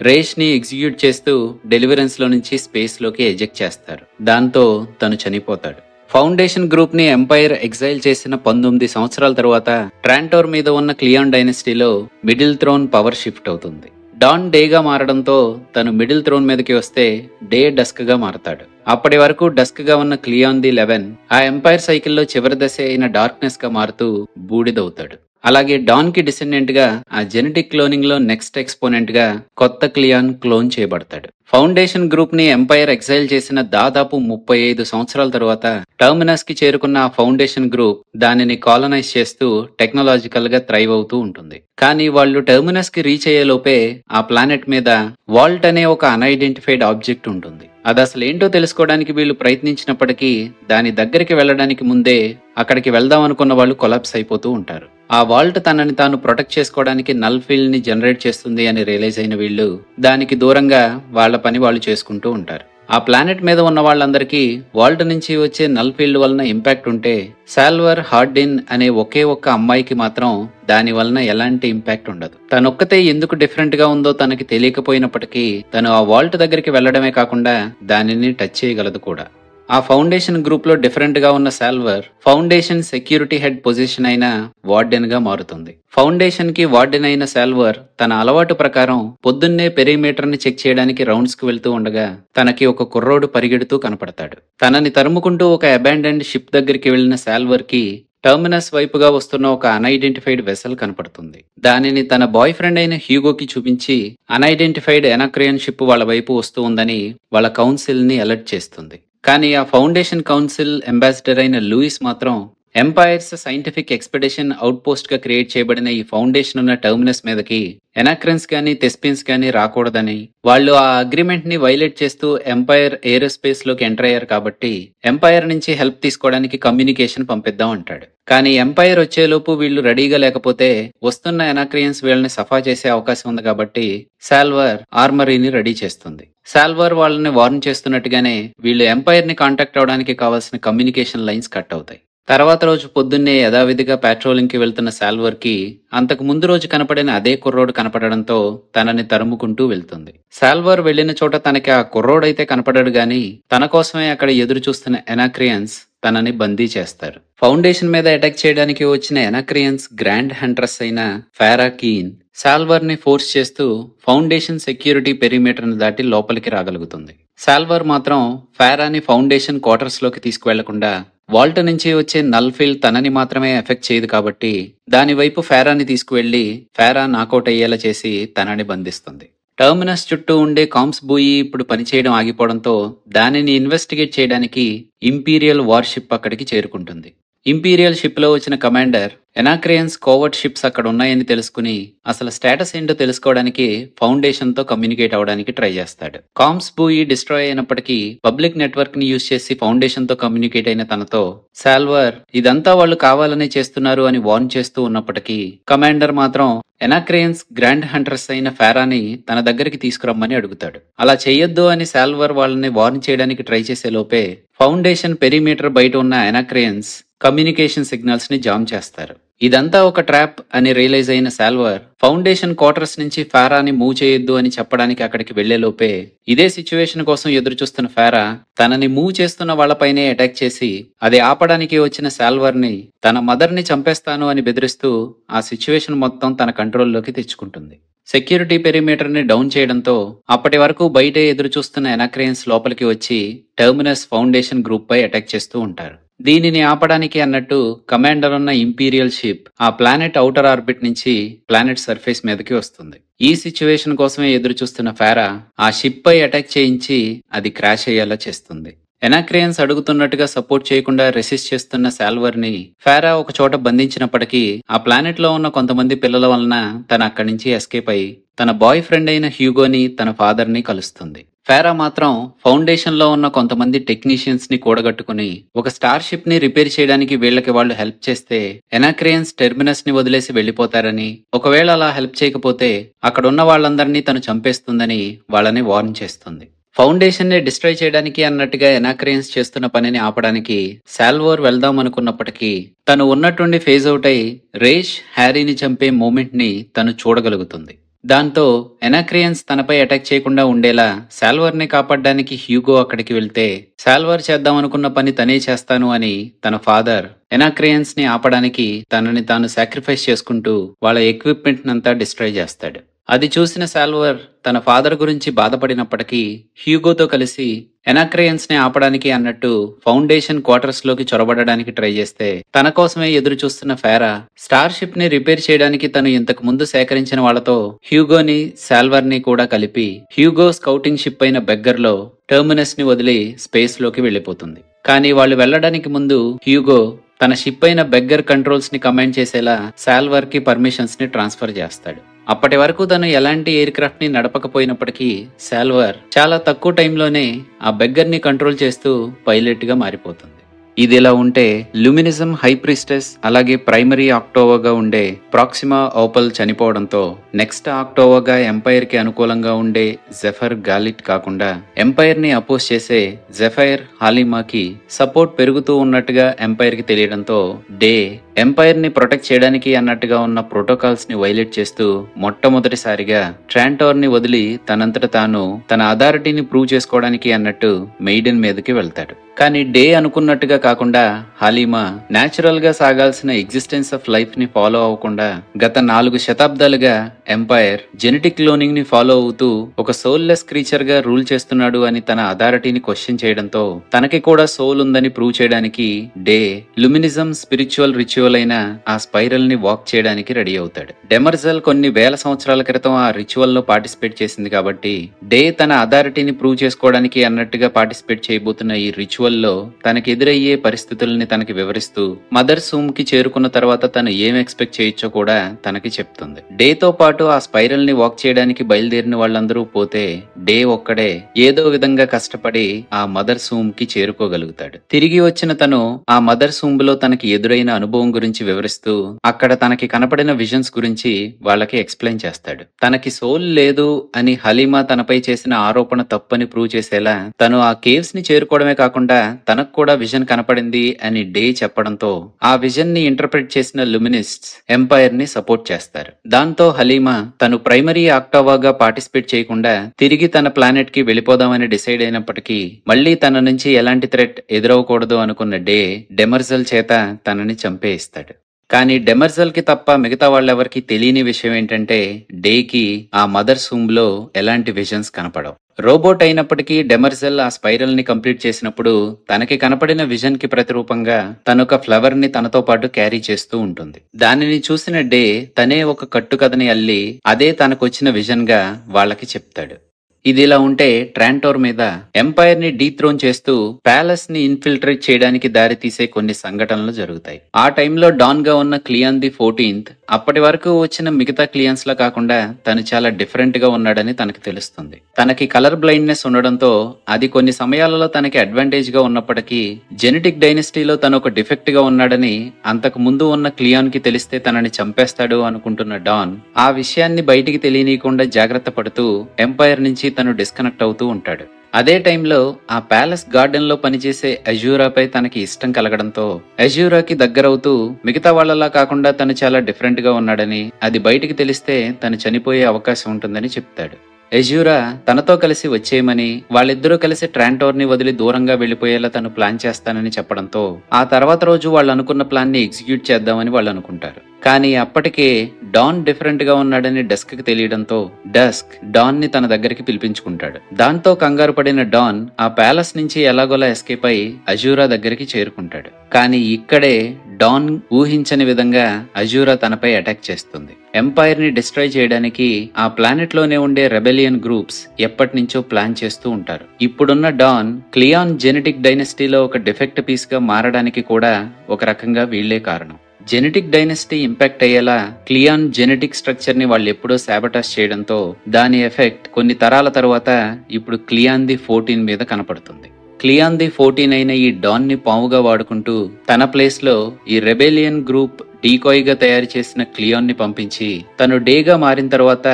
రేష్ ని ఎగ్జిక్యూట్ చేస్తూ డెలివరెన్స్ లో నుంచి స్పేస్ లోకి ఎజెక్ట్ చేస్తారు. దాంతో తను చనిపోతాడు. ఫౌండేషన్ గ్రూప్ ని ఎంపైర్ ఎగ్జైల్ చేసిన 19 సంవత్సరాల తర్వాత ట్రాంటోర్ మీద ఉన్న క్లియాన్ డైనస్టీలో మిడిల్ థ్రోన్ పవర్ షిఫ్ట్ అవుతుంది. డాన్ డేగా మారడంతో తను మిడిల్ థ్రోన్ మీదకి వస్తే డే డస్క్ గా మారతాడు. అప్పటి వరకు డస్క్ గా ఉన్న క్లియాన్ ది 11 ఆ ఎంపైర్ సైకిల్లో చివరి దశ అయిన డార్క్నెస్ గా మారుతూ బూడిదవుతాడు. అలాగే డాన్ కి డిసెండెంట్ గా ఆ జెనెటిక్ క్లోనింగ్ లో నెక్స్ట్ ఎక్స్పోనెంట్ గా కొత్త క్లియాన్ క్లోన్ చేయబడతాడు. ఫౌండేషన్ గ్రూప్ ని ఎంపైర్ ఎక్సైల్ చేసిన దాదాపు 35 సంవత్సరాల తర్వాత టర్మినస్ కి చేరుకున్న ఆ ఫౌండేషన్ గ్రూప్ దానిని కాలనైజ్ చేస్తూ టెక్నాలజికల్ గా థ్రైవ్ అవుతూ ఉంటుంది. కానీ వాళ్ళు టర్మినస్ కి రీచ్ అయ్యే లోపే ఆ ప్లానెట్ మీద వాల్ట్ అనే ఒక అన్ఐడెంటిఫైడ్ ఆబ్జెక్ట్ ఉంటుంది. అది అసలు ఏంటో తెలుసుకోవడానికి వీళ్ళు ప్రయత్నించినప్పటికీ దాని దగ్గరికి వెళ్లడానికి ముందే అక్కడికి వెళ్దాం అనుకున్న వాళ్ళు కొలాప్స్ అయిపోతూ ఉంటారు. ఆ వాల్ట్ తనని తాను ప్రొటెక్ట్ చేసుకోవడానికి నల్ ఫీల్డ్ ని జనరేట్ చేస్తుంది అని రియలైజ్ అయిన వీళ్ళు దానికి దూరంగా వాళ్ళ పని వాళ్ళు చేసుకుంటూ ఉంటారు. ఆ ప్లానెట్ మీద ఉన్న వాళ్ళందరికీ వాల్ట్ నుంచి వచ్చే నల్ ఫీల్డ్ వలన ఇంపాక్ట్ ఉంటే సాల్వర్ హార్డిన్ అనే ఒకే ఒక్క అమ్మాయికి మాత్రం దాని వలన ఎలాంటి ఇంపాక్ట్ ఉండదు. తనొక్కతే ఎందుకు డిఫరెంట్ గా ఉందో తనకి తెలియకపోయినప్పటికీ తను ఆ వాల్ట్ దగ్గరికి వెళ్లడమే కాకుండా దానిని టచ్ చేయగలదు కూడా. ఆ ఫౌండేషన్ గ్రూప్ లో డిఫరెంట్ గా ఉన్న solver foundation security head position అయిన వార్డెన్ గా మారుతుంది. ఫౌండేషన్ కి వార్డెన్ అయిన సాల్వర్ తన అలవాటు ప్రకారం పొద్దున్నే పెరిమీటర్ ని చెక్ చేయడానికి రౌండ్స్ కు వెళ్తూ ఉండగా తనకి ఒక కుర్రోడు పరిగెడుతూ కనపడతాడు. తనని తరుముకుంటూ ఒక అబాండెండ్ షిప్ దగ్గరికి వెళ్లిన సాల్వర్ కి టర్మినస్ వైపుగా వస్తున్న ఒక అన్ఐడెంటిఫైడ్ వెసల్ కనపడుతుంది. దానిని తన బాయ్ ఫ్రెండ్ అయిన హ్యూగోకి చూపించి అన్ఐడెంటిఫైడ్ ఎనాక్రియన్ షిప్ వాళ్ళ వైపు వస్తూ ఉందని వాళ్ళ కౌన్సిల్ ని అలర్ట్ చేస్తుంది. కానీ ఆ ఫౌండేషన్ కౌన్సిల్ అంబాసిడర్ అయిన లూయిస్ మాత్రం empire's scientific expedition outpost గా క్రియేట్ చేయబడిన ఈ ఫౌండేషన్ ఉన్న టర్మినస్ మీదకి ఎనాక్రన్స్ కానీ థెస్పియన్స్ కానీ రాకూడదని, వాళ్ళు ఆ అగ్రిమెంట్ ని వైలేట్ చేస్తూ ఎంపైర్ ఏరోస్పేస్ లోకి ఎంటర్ అయ్యారు కాబట్టి ఎంపైర్ నుంచి హెల్ప్ తీసుకోవడానికి కమ్యూనికేషన్ పంపిద్దాం అంటాడు. కానీ ఎంపైర్ వచ్చేలోపు వీళ్ళు రెడీగా లేకపోతే వస్తున్న ఎనాక్రియన్స్ వీళ్ళని సఫా చేసే అవకాశం ఉంది కాబట్టి సాల్వర్ ఆర్మరీని రెడీ చేస్తుంది. సాల్వర్ వాళ్ళని వార్న్ చేస్తున్నట్టుగానే వీళ్ళు ఎంపైర్ ని కాంటాక్ట్ అవడానికి కావాల్సిన కమ్యూనికేషన్ లైన్స్ కట్ అవుతాయి. తర్వాత రోజు పొద్దున్నే యథావిధిగా పాట్రోలింగ్ కి వెళ్తున్న సాల్వర్ కి అంతకు ముందు రోజు కనపడిన అదే కుర్రోడు కనపడడంతో తనని తరుముకుంటూ వెళ్తుంది. సాల్వర్ వెళ్లిన చోట తనకి ఆ కుర్రోడైతే కనపడాడు గాని తన కోసమే అక్కడ ఎదురు చూస్తున్న ఎనాక్రియన్స్ తనని బందీ చేస్తారు. ఫౌండేషన్ మీద అటాక్ చేయడానికి వచ్చిన ఎనాక్రియన్స్ గ్రాండ్ హంట్రెస్ అయిన ఫారా కీన్ సాల్వర్ ని ఫోర్స్ చేస్తూ ఫౌండేషన్ సెక్యూరిటీ పెరిమీటర్ ని దాటి లోపలికి రాగలుగుతుంది. సాల్వర్ మాత్రం ఫారాని ఫౌండేషన్ క్వార్టర్స్ లోకి తీసుకువెళ్లకుండా వాల్ట్ నుంచి వచ్చే నల్ ఫీల్డ్ తనని మాత్రమే ఎఫెక్ట్ చేయదు కాబట్టి దాని వైపు ఫారాని తీసుకువెళ్లి ఫారా నాకౌట్ అయ్యేలా చేసి తనని బంధిస్తుంది. టర్మినస్ చుట్టూ ఉండే కామ్స్ బూయి ఇప్పుడు పనిచేయడం ఆగిపోవడంతో దానిని ఇన్వెస్టిగేట్ చేయడానికి ఇంపీరియల్ వార్షిప్ అక్కడికి చేరుకుంటుంది. ఇంపీరియల్ షిప్ లో వచ్చిన కమాండర్ ఎనాక్రియన్స్ కోవర్ట్ షిప్స్ అక్కడ ఉన్నాయని తెలుసుకుని అసలు స్టేటస్ ఏంటో తెలుసుకోవడానికి ఫౌండేషన్ తో కమ్యూనికేట్ అవడానికి ట్రై చేస్తాడు. కామ్స్ బూయి డిస్ట్రాయ్ అయినప్పటికీ పబ్లిక్ నెట్వర్క్ ని యూజ్ చేసి ఫౌండేషన్ తో కమ్యూనికేట్ అయిన తనతో సాల్వర్ ఇదంతా వాళ్ళు కావాలనే చేస్తున్నారు అని వార్న్ చేస్తూ ఉన్నప్పటికీ కమాండర్ మాత్రం ఎనాక్రియన్స్ గ్రాండ్ హంటర్స్ అయిన ఫారాని తన దగ్గరికి తీసుకురమ్మని అడుగుతాడు. అలా చేయొద్దు అని సాల్వర్ వాళ్ళని వార్న్ చేయడానికి ట్రై చేసే లోపే ఫౌండేషన్ పెరిమీటర్ బయట ఉన్న ఎనాక్రియన్స్ కమ్యూనికేషన్ సిగ్నల్స్ ని జామ్ చేస్తారు. ఇదంతా ఒక ట్రాప్ అని రియలైజ్ అయిన సాల్వర్ ఫౌండేషన్ క్వార్టర్స్ నుంచి ఫారాని మూవ్ చేయొద్దు అని చెప్పడానికి అక్కడికి వెళ్లే లోపే ఇదే సిచ్యువేషన్ కోసం ఎదురు చూస్తున్న ఫారా తనని మూవ్ చేస్తున్న వాళ్లపైనే అటాక్ చేసి అది ఆపడానికి వచ్చిన సాల్వర్ ని తన మదర్ ని చంపేస్తాను అని బెదిరిస్తూ ఆ సిచ్యువేషన్ మొత్తం తన కంట్రోల్లోకి తెచ్చుకుంటుంది. సెక్యూరిటీ పెరిమీటర్ ని డౌన్ చేయడంతో అప్పటి వరకు బయటే ఎదురు చూస్తున్న ఎనాక్రియన్స్ లోపలికి వచ్చి టర్మినస్ ఫౌండేషన్ గ్రూప్ పై అటాక్ చేస్తూ ఉంటారు. దీనిని ఆపడానికి అన్నట్టు కమాండర్ ఉన్న ఇంపీరియల్ షిప్ ఆ ప్లానెట్ ఔటర్ ఆర్బిట్ నుంచి ప్లానెట్ సర్ఫేస్ మీదకి వస్తుంది. ఈ సిచ్యువేషన్ కోసమే ఎదురు చూస్తున్న ఫారా ఆ షిప్ పై అటాక్ చేయించి అది క్రాష్ అయ్యేలా చేస్తుంది. ఎనాక్రియన్స్ అడుగుతున్నట్టుగా సపోర్ట్ చేయకుండా రెసిస్ట్ చేస్తున్న సాల్వర్ ని ఫారా ఒక చోట బంధించినప్పటికీ ఆ ప్లానెట్ లో ఉన్న కొంతమంది పిల్లల వలన తన అక్కడి నుంచి ఎస్కేప్ అయి తన బాయ్ ఫ్రెండ్ అయిన హ్యూగోని తన ఫాదర్ ని కలుస్తుంది. ఫారా మాత్రం ఫౌండేషన్ లో ఉన్న కొంతమంది టెక్నీషియన్స్ ని కూడగట్టుకుని ఒక స్టార్ షిప్ ని రిపేర్ చేయడానికి వీళ్ళకి వాళ్ళు హెల్ప్ చేస్తే ఎనాక్రియన్స్ టెర్మినస్ ని వదిలేసి వెళ్లిపోతారని, ఒకవేళ అలా హెల్ప్ చేయకపోతే అక్కడ ఉన్న వాళ్ళందరినీ తను చంపేస్తుందని వాళ్ళని వార్న్ చేస్తుంది. ఫౌండేషన్ ని డిస్ట్రాయ్ చేయడానికి అన్నట్టుగా ఎనాక్రియన్స్ చేస్తున్న పనిని ఆపడానికి సాల్వర్ వెళ్దాం అనుకున్నప్పటికీ తను ఉన్నట్టుండి ఫేజ్ అవుట్ అయి రేష్ హ్యారీని చంపే మూమెంట్ ని తను చూడగలుగుతుంది. దాంతో ఎనాక్రియన్స్ తనపై అటాక్ చేయకుండా ఉండేలా సాల్వర్ ని కాపాడడానికి హ్యూగో అక్కడికి వెళ్తే సాల్వర్ చేద్దాం అనుకున్న పని తనే చేస్తాను అని తన ఫాదర్ ఎనాక్రియన్స్ ని ఆపడానికి తనని తాను సాక్రిఫైస్ చేసుకుంటూ వాళ్ళ ఎక్విప్మెంట్ నంతా డిస్ట్రాయ్ చేస్తాడు. అది చూసిన సాల్వర్ తన ఫాదర్ గురించి బాధపడినప్పటికీ హ్యూగోతో కలిసి ఎనాక్రియన్స్ ని ఆపడానికి అన్నట్టు ఫౌండేషన్ క్వార్టర్స్ లోకి చొరబడడానికి ట్రై చేస్తే తన కోసమే ఎదురు చూస్తున్న ఫారా స్టార్ షిప్ ని రిపేర్ చేయడానికి తను ఇంతకు ముందు సేకరించిన వాళ్లతో హ్యూగోని సాల్వర్ ని కూడా కలిపి హ్యూగో స్కౌటింగ్ షిప్ అయిన బెగ్గర్ లో టర్మినస్ ని వదిలి స్పేస్ లోకి వెళ్లిపోతుంది. కానీ వాళ్ళు వెళ్లడానికి ముందు హ్యూగో తన షిప్ అయిన బెగ్గర్ కంట్రోల్స్ ని కమాండ్ చేసేలా సాల్వర్ కి పర్మిషన్స్ ని ట్రాన్స్ఫర్ చేస్తాడు. అప్పటి వరకు తను ఎలాంటి ఎయిర్ క్రాఫ్ట్ ని నడపకపోయినప్పటికీ సాల్వర్ చాలా తక్కువ టైంలోనే ఆ బెగ్గర్ ని కంట్రోల్ చేస్తూ పైలట్ గా మారిపోతుంది. ఇది ఇలా ఉంటే ల్యూమినిజం హై ప్రీస్టెస్ అలాగే ప్రైమరీ ఆక్టోవాగా ఉండే ప్రాక్సిమా ఓపల్ చనిపోవడంతో నెక్స్ట్ ఆక్టోవాగా ఎంపైర్ కి అనుకూలంగా ఉండే జెఫర్ గాలిట్ కాకుండా ఎంపైర్ ని అపోజ్ చేసే జెఫైర్ హాలిమాకి సపోర్ట్ పెరుగుతూ ఉన్నట్టుగా ఎంపైర్ కి తెలియడంతో డే ఎంపైర్ ని ప్రొటెక్ట్ చేయడానికి అన్నట్టుగా ఉన్న ప్రోటోకాల్స్ ని వైలేట్ చేస్తూ మొట్టమొదటిసారిగా ట్రాంటోర్ ని వదిలి తనంతట తాను తన అథారిటీని ప్రూవ్ చేసుకోవడానికి అన్నట్టు మెయిడెన్ మీదకి వెళ్తాడు. కానీ డే అనుకున్నట్టుగా కాకుండా హాలిమా నేచురల్ గా సాగాల్సిన ఎగ్జిస్టెన్స్ ఆఫ్ లైఫ్ ని ఫాలో అవ్వకుండా గత 4 శతాబ్దాలుగా ఎంపైర్ జెనెటిక్ క్లోనింగ్ ని ఫాలో అవుతూ ఒక సోల్లెస్ క్రీచర్ గా రూల్ చేస్తున్నాడు అని తన అథారిటీని క్వశ్చన్ చేయడంతో తనకి కూడా సోల్ ఉందని ప్రూవ్ చేయడానికి డే ల్యూమినిజం స్పిరిచువల్ రిచువల్ అయిన ఆ స్పైరల్ ని వాక్ చేయడానికి రెడీ అవుతాడు. డెమర్జల్ కొన్ని వేల సంవత్సరాల క్రితం ఆ రిచువల్ లో పార్టిసిపేట్ చేసింది కాబట్టి డే తన అథారిటీని ప్రూవ్ చేసుకోవడానికి అన్నట్టుగా పార్టిసిపేట్ చేయబోతున్న ఈ రిచువల్ లో తనకి ఎదురయ్యే పరిస్థితుల్ని తనకి వివరిస్తూ మదర్ సూమ్ కి చేరుకున్న తర్వాత తను ఏం ఎక్స్పెక్ట్ చేయొచ్చో కూడా తనకి చెప్తుంది. డే తో పాటు ఆ స్పైరల్ ని వాక్ చేయడానికి బయలుదేరిన వాళ్ళందరూ పోతే డే ఒక్కడే ఏదో విధంగా కష్టపడి ఆ మదర్ సూమ్ కి చేరుకోగలుగుతాడు. తిరిగి వచ్చిన తను ఆ మదర్ సూమ్ లో తనకి ఎదురైన అనుభవం గురించి వివరిస్తూ అక్కడ తనకి కనపడిన విజన్స్ గురించి వాళ్ళకి ఎక్స్ప్లెయిన్ చేస్తాడు. తనకి సోల్ లేదు అని హలీమా తనపై చేసిన ఆరోపణ తప్పని ప్రూవ్ చేసేలా తను ఆ కేవ్స్ ని చేరుకోవడమే కాకుండా తనకు కూడా విజన్ కనపడింది అని డే చెప్పడంతో ఆ విజన్ ని ఇంటర్ప్రిట్ చేసిన ల్యూమినిస్ట్స్ ఎంపైర్ ని సపోర్ట్ చేస్తారు. దాంతో హలీమా ప్రైమా తను ప్రైమరీ ఆక్టావాగా పార్టిసిపేట్ చేయకుండా తిరిగి తన ప్లానెట్ కి వెళ్ళిపోదామని డిసైడ్ అయినప్పటికీ మళ్లీ తన నుంచి ఎలాంటి థ్రెట్ ఎదురవకూడదు అనుకున్న డే డెమర్జల్ చేత తనని చంపేయిస్తాడు. కానీ డెమర్జల్ కి తప్ప మిగతా వాళ్ళెవరికి తెలియని విషయం ఏంటంటే డేకి ఆ మదర్స్ హూమ్ లో ఎలాంటి విజన్స్ కనపడవు. రోబోట్ అయినప్పటికీ డెమర్జల్ ఆ స్పైరల్ ని కంప్లీట్ చేసినప్పుడు తనకి కనపడిన విజన్ కి ప్రతిరూపంగా తనొక ఫ్లవర్ ని తనతో పాటు క్యారీ చేస్తూ ఉంటుంది. దానిని చూసిన డే తనే ఒక కట్టుకథని అల్లి అదే తనకొచ్చిన విజన్ గా వాళ్ళకి చెప్తాడు. ఇదిలా ఉంటే ట్రాంటోర్ మీద ఎంపైర్ ని డీథ్రోన్ చేస్తూ ప్యాలెస్ ని ఇన్ఫిల్ట్రేట్ చేయడానికి దారి తీసే కొన్ని సంఘటనలు జరుగుతాయి. ఆ టైంలో డాన్ గా ఉన్న క్లియాన్ ది 14th అప్పటి వరకు వచ్చిన మిగతా క్లియన్స్ లా కాకుండా తను చాలా డిఫరెంట్ గా ఉన్నాడని తనకి తెలుస్తుంది. తనకి కలర్ బ్లైండ్నెస్ ఉండడంతో అది కొన్ని సమయాలలో తనకి అడ్వాంటేజ్ గా ఉన్నప్పటికీ జెనెటిక్ డైనస్టీలో తను ఒక డిఫెక్ట్ గా ఉన్నాడని అంతకు ముందు ఉన్న క్లియాన్ కి తెలిస్తే తనని చంపేస్తాడు అనుకుంటున్న డాన్ ఆ విషయాన్ని బయటికి తెలియనీయకుండా జాగ్రత్త పడుతూ ఎంపైర్ నుంచి తను డిస్కనెక్ట్ అవుతూ ఉంటాడు. అదే టైంలో ఆ ప్యాలెస్ గార్డెన్ లో పనిచేసే అజూరాపై తనకి ఇష్టం కలగడంతో అజూరాకి దగ్గరవుతూ మిగతా వాళ్ళలా కాకుండా తను చాలా డిఫరెంట్ గా ఉన్నాడని అది బయటికి తెలిస్తే తను చనిపోయే అవకాశం ఉంటుందని చెప్తాడు. అజూరా తనతో కలిసి వచ్చేయమని వాళ్ళిద్దరూ కలిసి ట్రాంటోర్ ని వదిలి దూరంగా వెళ్లిపోయేలా తను ప్లాన్ చేస్తానని చెప్పడంతో ఆ తర్వాత రోజు వాళ్ళు అనుకున్న ప్లాన్ ని ఎగ్జిక్యూట్ చేద్దామని వాళ్ళు అనుకుంటారు. కానీ అప్పటికే డాన్ డిఫరెంట్ గా ఉన్నాడని డస్క్ కి తెలియడంతో డస్క్ డాన్ ని తన దగ్గరికి పిలిపించుకుంటాడు. దాంతో కంగారు పడిన డాన్ ఆ ప్యాలెస్ నుంచి ఎలాగోలా ఎస్కేప్ అయి అజూరా దగ్గరికి చేరుకుంటాడు. కానీ ఇక్కడే డాన్ ఊహించని విధంగా అజూరా తనపై అటాక్ చేస్తుంది. ఎంపైర్ ని డిస్ట్రాయ్ చేయడానికి ఆ ప్లానెట్ లోనే ఉండే రెబెలియన్ గ్రూప్స్ ఎప్పటి నుంచో ప్లాన్ చేస్తూ ఉంటారు. ఇప్పుడున్న డాన్ క్లియాన్ జెనెటిక్ డైనస్టీలో ఒక డిఫెక్ట్ పీస్ గా మారడానికి కూడా ఒక రకంగా వీళ్లే కారణం. జెనెటిక్ డైనస్టీ ఇంపాక్ట్ అయ్యేలా క్లియాన్ జెనెటిక్ స్ట్రక్చర్ ని వాళ్ళు ఎప్పుడో సాబటాస్ చేయడంతో దాని ఎఫెక్ట్ కొన్ని తరాల తర్వాత ఇప్పుడు క్లియాన్ ది 14 మీద కనపడుతుంది. క్లియాన్ ది 14 అయిన ఈ డాన్ ని పావుగా వాడుకుంటూ తన ప్లేస్ లో ఈ రెబెలియన్ గ్రూప్ డీకాయ్ గా తయారు చేసిన క్లియాన్ ని పంపించి తను డేగా మారిన తర్వాత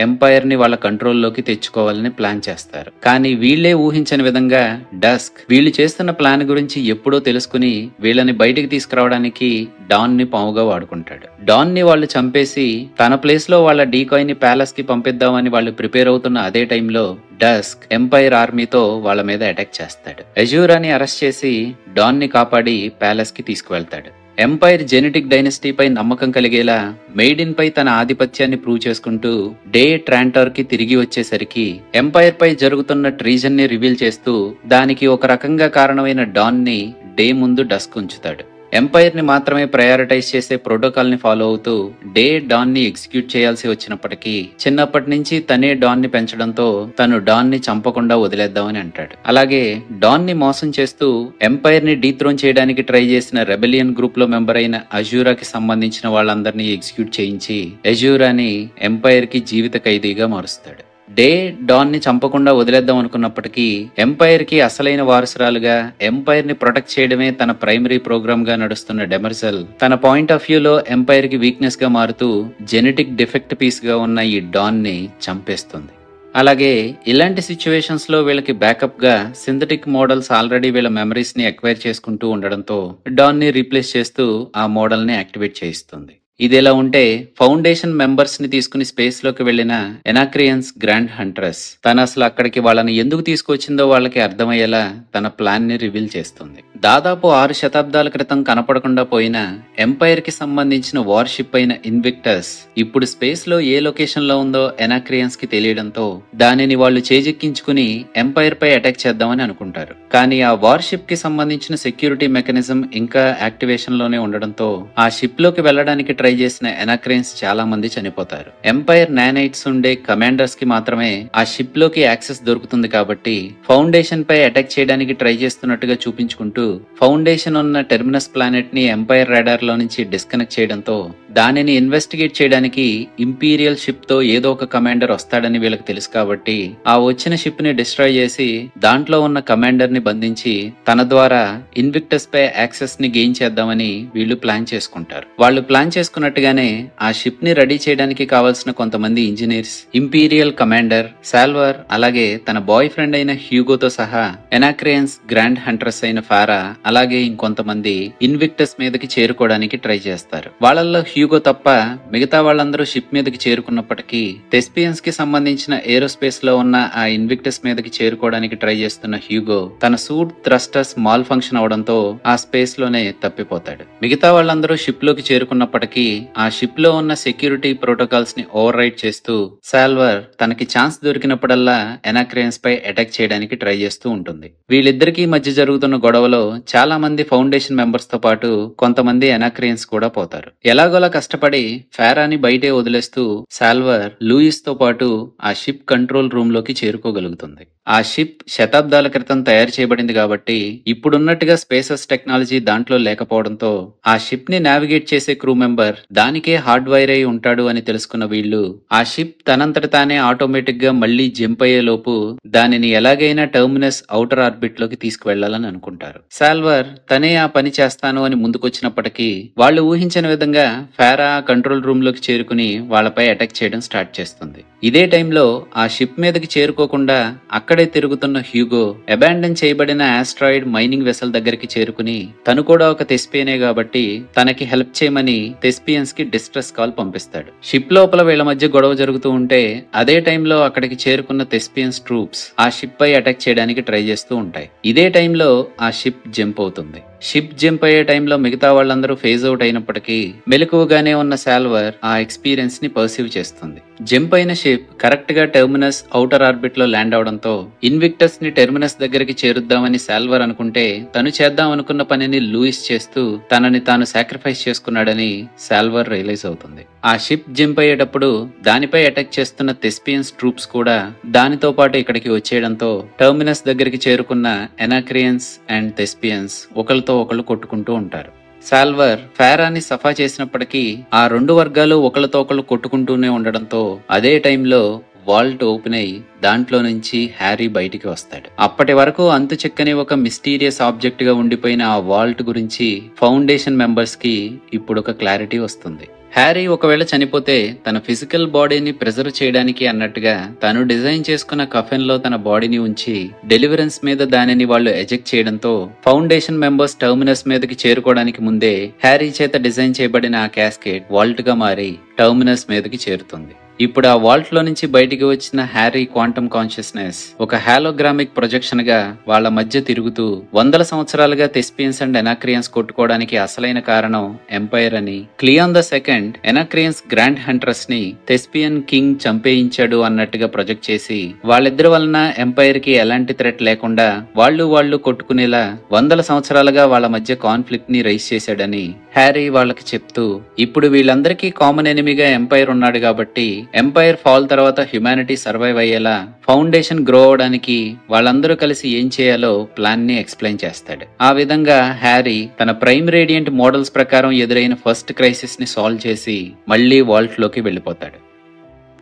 ఎంపైర్ ని వాళ్ళ కంట్రోల్లోకి తెచ్చుకోవాలని ప్లాన్ చేస్తారు. కానీ వీళ్లే ఊహించని విధంగా డస్క్ వీళ్ళు చేస్తున్న ప్లాన్ గురించి ఎప్పుడో తెలుసుకుని వీళ్ళని బయటికి తీసుకురావడానికి డాన్ ని పావుగా వాడుకుంటాడు. డాన్ ని వాళ్ళు చంపేసి తన ప్లేస్ లో వాళ్ళ డీకాయ్ ని ప్యాలెస్ కి పంపిద్దామని వాళ్ళు ప్రిపేర్ అవుతున్న అదే టైంలో డస్క్ ఎంపైర్ ఆర్మీతో వాళ్ళ మీద అటాక్ చేస్తాడు. అజూరాని అరెస్ట్ చేసి డాన్ ని కాపాడి ప్యాలెస్ కి తీసుకువెళ్తాడు. ఎంపైర్ జెనెటిక్ డైనస్టీపై నమ్మకం కలిగేలా మెయిడిన్ పై తన ఆధిపత్యాన్ని ప్రూవ్ చేసుకుంటూ డే ట్రాంటర్ కి తిరిగి వచ్చేసరికి ఎంపైర్ పై జరుగుతున్న ట్రీజన్ ని రివీల్ చేస్తూ దానికి ఒక రకంగా కారణమైన డాన్ ని డే ముందు డస్క్ ఉంచుతాడు. ఎంపైర్ ని మాత్రమే ప్రయారిటైజ్ చేసే ప్రోటోకాల్ ని ఫాలో అవుతూ డే డాన్ ని ఎగ్జిక్యూట్ చేయాల్సి వచ్చినప్పటికీ చిన్నప్పటి నుంచి తనే డాన్ ని పెంచడంతో తను డాన్ ని చంపకుండా వదిలేద్దామని అంటాడు. అలాగే డాన్ ని మోసం చేస్తూ ఎంపైర్ ని డీథ్రోన్ చేయడానికి ట్రై చేసిన రెబెలియన్ గ్రూప్ లో మెంబర్ అయిన అజూరాకి సంబంధించిన వాళ్ళందరినీ ఎగ్జిక్యూట్ చేయించి అజూరాని ఎంపైర్ కి జీవిత ఖైదీగా మారుస్తాడు. డే డాన్ ని చంపకుండా వదిలేద్దాం అనుకున్నప్పటికీ ఎంపైర్ కి అసలైన వారసురాలుగా ఎంపైర్ ని ప్రొటెక్ట్ చేయడమే తన ప్రైమరీ ప్రోగ్రామ్ గా నడుస్తున్న డెమర్జల్ తన పాయింట్ ఆఫ్ వ్యూ లో ఎంపైర్ కి వీక్నెస్ గా మారుతూ జెనెటిక్ డిఫెక్ట్ పీస్ గా ఉన్న ఈ డాన్ ని చంపేస్తుంది. అలాగే ఇలాంటి సిచ్యువేషన్స్ లో వీళ్ళకి బ్యాకప్ గా సింథటిక్ మోడల్స్ ఆల్రెడీ వీళ్ళ మెమరీస్ ని అక్వైర్ చేసుకుంటూ ఉండడంతో డాన్ ని రీప్లేస్ చేస్తూ ఆ మోడల్ ని యాక్టివేట్ చేయిస్తుంది. ఇదిలా ఉంటే ఫౌండేషన్ మెంబర్స్ ని తీసుకుని స్పేస్ లోకి వెళ్లిన ఎనాక్రియన్స్ గ్రాండ్ హంట్రెస్ తను అసలు అక్కడికి వాళ్ళని ఎందుకు తీసుకొచ్చిందో వాళ్ళకి అర్థమయ్యేలా తన ప్లాన్ ని రివీల్ చేస్తుంది. దాదాపు 6 శతాబ్దాల క్రితం కనపడకుండా పోయిన ఎంపైర్ కి సంబంధించిన వార్షిప్ అయిన ఇన్విక్టస్ ఇప్పుడు స్పేస్ లో ఏ లొకేషన్ లో ఉందో ఎనాక్రియన్స్ కి తెలియడంతో దానిని వాళ్ళు చేజిక్కించుకుని ఎంపైర్ పై అటాక్ చేద్దామని అనుకుంటారు. కానీ ఆ వార్షిప్ కి సంబంధించిన సెక్యూరిటీ మెకానిజం ఇంకా యాక్టివేషన్ లోనే ఉండడంతో ఆ షిప్ లోకి వెళ్లడానికి ట్రై చేసిన ఎనాక్రియన్స్ చాలా మంది చనిపోతారు. ఎంపైర్ నానైట్స్ ఉండే కమాండర్స్ కి మాత్రమే ఆ షిప్ లోకి యాక్సెస్ దొరుకుతుంది కాబట్టి ఫౌండేషన్ పై అటాక్ చేయడానికి ట్రై చేస్తున్నట్టుగా చూపించుకుంటూ ఫౌండేషన్ ఉన్న టెర్మినస్ ప్లానెట్ ని ఎంపైర్ రాడార్ లో నుంచి డిస్కనెక్ట్ చేయడంతో దానిని ఇన్వెస్టిగేట్ చేయడానికి ఇంపీరియల్ షిప్ తో ఏదో ఒక కమాండర్ వస్తాడని వీళ్ళకి తెలుసు కాబట్టి ఆ వచ్చిన షిప్ ని డిస్ట్రాయ్ చేసి దాంట్లో ఉన్న కమాండర్ ని బంధించి తన ద్వారా ఇన్విక్టస్ పై యాక్సెస్ ని గెయిన్ చేద్దామని వీళ్ళు ప్లాన్ చేసుకుంటారు. వాళ్ళు ప్లాన్ చేసుకున్నట్టుగానే ఆ షిప్ ని రెడీ చేయడానికి కావాల్సిన కొంతమంది ఇంజనీర్స్, ఇంపీరియల్ కమాండర్ సాల్వర్, అలాగే తన బాయ్ ఫ్రెండ్ అయిన హ్యూగోతో సహా ఎనాక్రియన్స్ గ్రాండ్ హంట్రెస్ అయిన ఫారా, అలాగే ఇంకొంతమంది ఇన్విక్టస్ మీదకి చేరుకోవడానికి ట్రై చేస్తారు. వాళ్ళల్లో హ్యూగో తప్ప మిగతా వాళ్ళందరూ షిప్ మీదకి చేరుకున్నప్పటికీ థెస్పియన్స్ కి సంబంధించిన ఏరోస్పేస్ లో ఉన్న ఆ ఇన్విక్టస్ మీదకి చేరుకోవడానికి ట్రై చేస్తున్న హ్యూగో తన సూట్ థ్రస్టర్స్ మాల్ ఫంక్షన్ అవడంతో ఆ స్పేస్ లోనే తప్పిపోతాడు. మిగతా వాళ్ళందరూ షిప్ లోకి చేరుకున్నప్పటికీ ఆ షిప్ లో ఉన్న సెక్యూరిటీ ప్రోటోకాల్స్ ని ఓవర్ రైడ్ చేస్తూ సాల్వర్ తనకి ఛాన్స్ దొరికినప్పుడల్లా ఎనాక్రియన్స్ పై అటాక్ చేయడానికి ట్రై చేస్తూ ఉంటుంది. వీళ్ళిద్దరికీ మధ్య జరుగుతున్న గొడవలో చాలా మంది ఫౌండేషన్ మెంబర్స్ తో పాటు కొంతమంది ఎనాక్రియన్స్ కూడా పోతారు. ఎలాగోలా కష్టపడి ఫారాని బయటే వదిలేస్తూ సాల్వర్ లూయిస్ తో పాటు ఆ షిప్ కంట్రోల్ రూమ్ లోకి చేరుకోగలుగుతుంది. ఆ షిప్ శతాబ్దాల క్రితం తయారు చేయబడింది కాబట్టి ఇప్పుడున్నట్టుగా స్పేసెస్ టెక్నాలజీ దాంట్లో లేకపోవడంతో ఆ షిప్ ని నావిగేట్ చేసే క్రూ మెంబర్ దానికే హార్డ్వైర్ అయి ఉంటాడు అని తెలుసుకున్న వీళ్ళు ఆ షిప్ తనంతట తానే ఆటోమేటిక్ గా మళ్లీ జంప్ అయ్యే లోపు దానిని ఎలాగైనా టర్మినస్ ఔటర్ ఆర్బిట్ లోకి తీసుకువెళ్లాలని అనుకుంటారు. సాల్వర్ తనే ఆ పని చేస్తాను అని ముందుకొచ్చినప్పటికీ వాళ్ళు ఊహించిన విధంగా ఫారా కంట్రోల్ రూమ్ లోకి చేరుకుని వాళ్లపై అటాక్ చేయడం స్టార్ట్ చేస్తుంది. ఇదే టైంలో ఆ షిప్ మీదకి చేరుకోకుండా అక్కడే తిరుగుతున్న హ్యూగో అబాండన్ చేయబడిన ఆస్ట్రాయిడ్ మైనింగ్ వెసల్ దగ్గరికి చేరుకుని తను కూడా ఒక థెస్పియనే కాబట్టి తనకి హెల్ప్ చేయమని థెస్పియన్స్ కి డిస్ట్రెస్ కాల్ పంపిస్తాడు. షిప్ లోపల వీళ్ళ మధ్య గొడవ జరుగుతూ ఉంటే అదే టైంలో అక్కడికి చేరుకున్న థెస్పియన్స్ ట్రూప్స్ ఆ షిప్ పై అటాక్ చేయడానికి ట్రై చేస్తూ ఉంటాయి. ఇదే టైంలో ఆ షిప్ జంప్ అవుతుంది. షిప్ జంప్ అయ్యే టైంలో మిగతా వాళ్ళందరూ ఫేజ్ అవుట్ అయినప్పటికీ మెలకువగానే ఉన్న సాల్వర్ ఆ ఎక్స్పీరియన్స్ ని పర్సీవ్ చేస్తుంది. జంప్ అయిన షిప్ కరెక్ట్ గా టెర్మినస్ ఔటర్ ఆర్బిట్ లో ల్యాండ్ అవడంతో ఇన్విక్టస్ ని టెర్మినస్ దగ్గరికి చేరుద్దామని సాల్వర్ అనుకుంటే తను చేద్దాం అనుకున్న పనిని లూయిస్ చేస్తూ తనని తాను సాక్రిఫైస్ చేసుకున్నాడని సాల్వర్ రియలైజ్ అవుతుంది. ఆ షిప్ జంప్ అయ్యేటప్పుడు దానిపై అటాక్ చేస్తున్న థెస్పియన్స్ ట్రూప్స్ కూడా దానితో పాటు ఇక్కడికి వచ్చేయడంతో టెర్మినస్ దగ్గరికి చేరుకున్న ఎనాక్రియన్స్ అండ్ థెస్పియన్స్ ఒకరితో ఒకళ్ళు కొట్టుకుంటూ ఉంటారు. సాల్వర్ ఫారాని సఫా చేసినప్పటికీ ఆ రెండు వర్గాలు ఒకళ్ళతో ఒకళ్ళు కొట్టుకుంటూనే ఉండడంతో అదే టైంలో వాల్ట్ ఓపెన్ అయి దాంట్లో నుంచి హ్యారీ బయటికి వస్తాడు. అప్పటి వరకు అంతు చెక్కని ఒక మిస్టీరియస్ ఆబ్జెక్ట్ గా ఉండిపోయిన ఆ వాల్ట్ గురించి ఫౌండేషన్ మెంబర్స్ కి ఇప్పుడు ఒక క్లారిటీ వస్తుంది. హ్యారీ ఒకవేళ చనిపోతే తన ఫిజికల్ బాడీని ప్రిజర్వ్ చేయడానికి అన్నట్టుగా తను డిజైన్ చేసుకున్న కఫెన్ లో తన బాడీని ఉంచి డెలివరెన్స్ మీద దానిని వాళ్ళు ఎజెక్ట్ చేయడంతో ఫౌండేషన్ మెంబర్స్ టర్మినస్ మీదకి చేరుకోవడానికి ముందే హ్యారీ చేత డిజైన్ చేయబడిన ఆ క్యాస్కెట్ వాల్ట్ గా మారి టర్మినస్ మీదకి చేరుతుంది. ఇప్పుడు ఆ వాల్ట్ లో నుంచి బయటికి వచ్చిన హ్యారీ క్వాంటమ్ కాన్షియస్నెస్ ఒక హాలోగ్రామిక్ ప్రొజెక్షన్ గా వాళ్ళ మధ్య తిరుగుతూ వందల సంవత్సరాలుగా థెస్పియన్స్ అండ్ ఎనాక్రియన్స్ కొట్టుకోవడానికి అసలైన కారణం ఎంపైర్ అని, క్లియాన్ ద సెకండ్ ఎనాక్రియన్స్ గ్రాండ్ హంట్రస్ ని థెస్పియన్ కింగ్ చంపేయించాడు అన్నట్టుగా ప్రొజెక్ట్ చేసి వాళ్ళిద్దరి వలన ఎంపైర్ కి ఎలాంటి థ్రెట్ లేకుండా వాళ్ళు కొట్టుకునేలా వందల సంవత్సరాలుగా వాళ్ళ మధ్య కాన్ఫ్లిక్ట్ ని రైజ్ చేశాడని హ్యారీ వాళ్ళకి చెప్తూ ఇప్పుడు వీళ్ళందరికీ కామన్ ఎనిమిగా ఎంపైర్ ఉన్నాడు కాబట్టి ఎంపైర్ ఫాల్ తర్వాత హ్యుమానిటీ సర్వైవ్ అయ్యేలా ఫౌండేషన్ గ్రో అవడానికి వాళ్ళందరూ కలిసి ఏం చేయాలో ప్లాన్ ని ఎక్స్ప్లెయిన్ చేస్తాడు. ఆ విధంగా హ్యారీ తన ప్రైమ్ రేడియంట్ మోడల్స్ ప్రకారం ఎదురైన ఫస్ట్ క్రైసిస్ ని సాల్వ్ చేసి మళ్లీ వాల్ట్ లోకి వెళ్లిపోతాడు.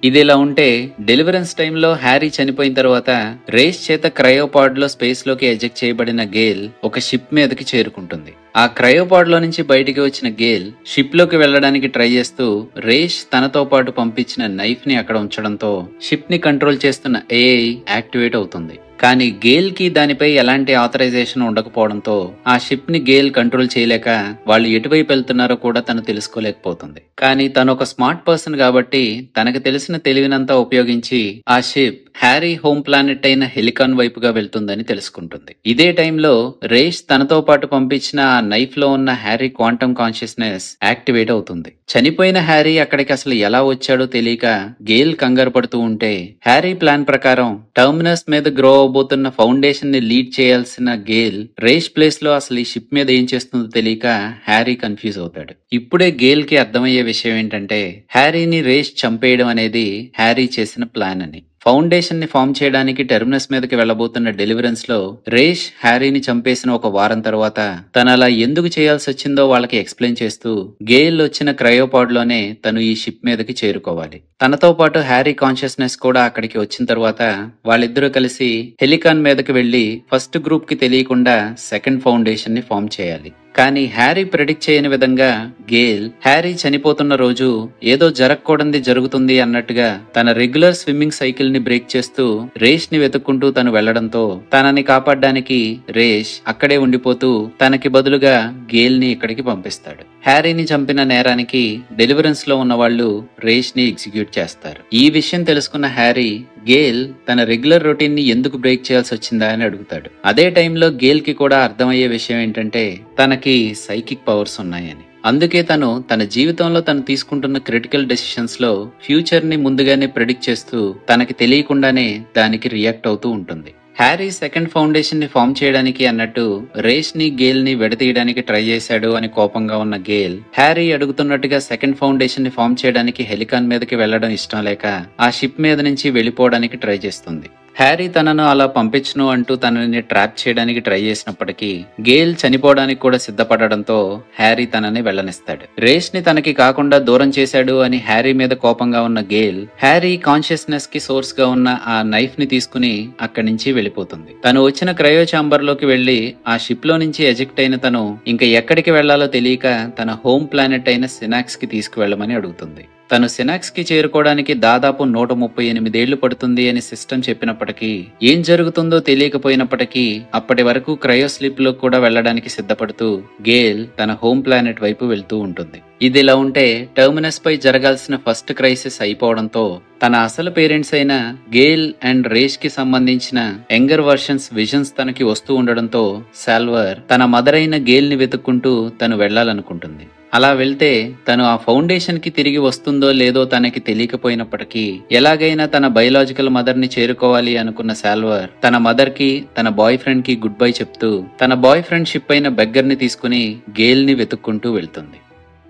ఇదిలా ఉంటే డెలివరెన్స్ టైంలో హ్యారీ చనిపోయిన తర్వాత రేస్ చేత క్రయోపాడ్ లో స్పేస్ లోకి ఎజెక్ట్ చేయబడిన గేల్ ఒక షిప్ మీదకి చేరుకుంటుంది. ఆ క్రయోపాడ్ లో నుంచి బయటికి వచ్చిన గేల్ షిప్ లోకి వెళ్లడానికి ట్రై చేస్తూ రేష్ తనతో పాటు పంపించిన నైఫ్ ని అక్కడ ఉంచడంతో షిప్ ని కంట్రోల్ చేస్తున్న ఏఐ యాక్టివేట్ అవుతుంది. కానీ గేల్ కి దానిపై ఎలాంటి ఆథరైజేషన్ ఉండకపోవడంతో ఆ షిప్ ని గేల్ కంట్రోల్ చేయలేక వాళ్ళు ఎటువైపు వెళ్తున్నారో కూడా తను తెలుసుకోలేకపోతుంది. కానీ తను ఒక స్మార్ట్ పర్సన్ కాబట్టి తనకు తెలిసిన తెలివినంతా ఉపయోగించి ఆ షిప్ హ్యారీ హోమ్ ప్లానెట్ అయిన హెలికాన్ వైపుగా వెళ్తుందని తెలుసుకుంటుంది. ఇదే టైంలో రేష్ తనతో పాటు పంపించిన ఆ నైఫ్ లో ఉన్న హ్యారీ క్వాంటమ్ కాన్షియస్నెస్ యాక్టివేట్ అవుతుంది. చనిపోయిన హ్యారీ అక్కడికి అసలు ఎలా వచ్చాడో తెలియక గేల్ కంగారు పడుతూ ఉంటే హ్యారీ ప్లాన్ ప్రకారం టర్మినస్ మీద గ్రో అవబోతున్న ఫౌండేషన్ ని లీడ్ చేయాల్సిన గేల్ రేష్ ప్లేస్ లో అసలు ఈ షిప్ మీద ఏం చేస్తుందో తెలియక హ్యారీ కన్ఫ్యూజ్ అవుతాడు. ఇప్పుడే గేల్ కి అర్థమయ్యే విషయం ఏంటంటే హ్యారీని రేష్ చంపేయడం అనేది హ్యారీ చేసిన ప్లాన్ అని. ఫౌండేషన్ ని ఫామ్ చేయడానికి టెర్మినస్ మీదకి వెళ్లబోతున్న డెలివరెన్స్ లో రేష్ హ్యారీని చంపేసిన ఒక వారం తర్వాత తను అలా ఎందుకు చేయాల్సి వచ్చిందో వాళ్ళకి ఎక్స్ప్లెయిన్ చేస్తూ గేల్ వచ్చిన క్రయోపాడ్ లోనే తను ఈ షిప్ మీదకి చేరుకోవాలి. తనతో పాటు హ్యారీ కాన్షియస్నెస్ కూడా అక్కడికి వచ్చిన తర్వాత వాళ్ళిద్దరూ కలిసి హెలికాన్ మీదకి వెళ్లి ఫస్ట్ గ్రూప్ కి తెలియకుండా సెకండ్ ఫౌండేషన్ ని ఫామ్ చేయాలి. కానీ హ్యారీ ప్రెడిక్ట్ చేయని విధంగా గేల్ హ్యారీ చనిపోతున్న రోజు ఏదో జరగకూడనిది జరుగుతుంది అన్నట్టుగా తన రెగ్యులర్ స్విమ్మింగ్ సైకిల్ ని బ్రేక్ చేస్తూ రేష్ ని వెతుక్కుంటూ తను వెళ్లడంతో తనని కాపాడడానికి రేష్ అక్కడే ఉండిపోతూ తనకి బదులుగా గేల్ ని ఇక్కడికి పంపిస్తాడు. హ్యారీని చంపిన నేరానికి డెలివరెన్స్ లో ఉన్న వాళ్ళు రేష్ ని ఎగ్జిక్యూట్ చేస్తారు. ఈ విషయం తెలుసుకున్న హ్యారీ గేల్ తన రెగ్యులర్ రొటీన్ ని ఎందుకు బ్రేక్ చేయాల్సి వచ్చిందా అని అడుగుతాడు. అదే టైంలో గేల్ కి కూడా అర్థమయ్యే విషయం ఏంటంటే తనకి సైకిక్ పవర్స్ ఉన్నాయని. అందుకే తను తన జీవితంలో తను తీసుకుంటున్న క్రిటికల్ డెసిషన్స్ లో ఫ్యూచర్ ని ముందుగానే ప్రెడిక్ట్ చేస్తూ తనకి తెలియకుండానే దానికి రియాక్ట్ అవుతూ ఉంటుంది. హ్యారీ సెకండ్ ఫౌండేషన్ ని ఫామ్ చేయడానికి అన్నట్టు రేష్ ని గేల్ ని విడతీయడానికి ట్రై చేశాడు అని కోపంగా ఉన్న గేల్ హ్యారీ అడుగుతున్నట్టుగా సెకండ్ ఫౌండేషన్ ని ఫామ్ చేయడానికి హెలికాన్ మీదకి వెళ్లడం ఇష్టం లేక ఆ షిప్ మీద నుంచి వెళ్లిపోవడానికి ట్రై చేస్తుంది. హ్యారీ తనను అలా పంపించును అంటూ తనని ట్రాప్ చేయడానికి ట్రై చేసినప్పటికీ గేల్ చనిపోవడానికి కూడా సిద్ధపడడంతో హ్యారీ తనని వెళ్లనిస్తాడు. రేష్ ని తనకి కాకుండా దూరం చేశాడు అని హ్యారీ మీద కోపంగా ఉన్న గేల్ హ్యారీ కాన్షియస్నెస్ కి సోర్స్ గా ఉన్న ఆ నైఫ్ ని తీసుకుని అక్కడి నుంచి వెళ్లిపోతుంది. తను వచ్చిన క్రయో ఛాంబర్ లోకి వెళ్లి ఆ షిప్ లో నుంచి ఎజెక్ట్ అయిన తను ఇంకా ఎక్కడికి వెళ్లాలో తెలియక తన హోమ్ ప్లానెట్ అయిన సినాక్స్ కి తీసుకువెళ్లమని అడుగుతుంది. తను సినాక్స్ కి చేరుకోవడానికి దాదాపు 138 ఏళ్లు పడుతుంది అని సిస్టమ్ చెప్పినప్పటికీ ఏం జరుగుతుందో తెలియకపోయినప్పటికీ అప్పటి వరకు క్రయోస్లీప్ లో కూడా వెళ్లడానికి సిద్ధపడుతూ గేల్ తన హోమ్ ప్లానెట్ వైపు వెళ్తూ ఉంటుంది. ఇదిలా ఉంటే టర్మినస్ పై జరగాల్సిన ఫస్ట్ క్రైసిస్ అయిపోవడంతో తన అసలు పేరెంట్స్ అయిన గేల్ అండ్ రేష్ కి సంబంధించిన యంగర్ వర్షన్స్ విజన్స్ తనకి వస్తూ ఉండడంతో సాల్వర్ తన మదర్ అయిన గేల్ ని వెతుక్కుంటూ తను వెళ్లాలనుకుంటుంది. అలా వెళ్తే తను ఆ ఫౌండేషన్ కి తిరిగి వస్తుందో లేదో తనకి తెలియకపోయినప్పటికీ ఎలాగైనా తన బయోలాజికల్ మదర్ ని చేరుకోవాలి అనుకున్న సాల్వర్ తన మదర్ కి తన బాయ్ ఫ్రెండ్ కి గుడ్ బై చెప్తూ తన బాయ్ ఫ్రెండ్ షిప్ అయిన బెగ్గర్ ని తీసుకుని గేల్ ని వెతుక్కుంటూ వెళ్తుంది.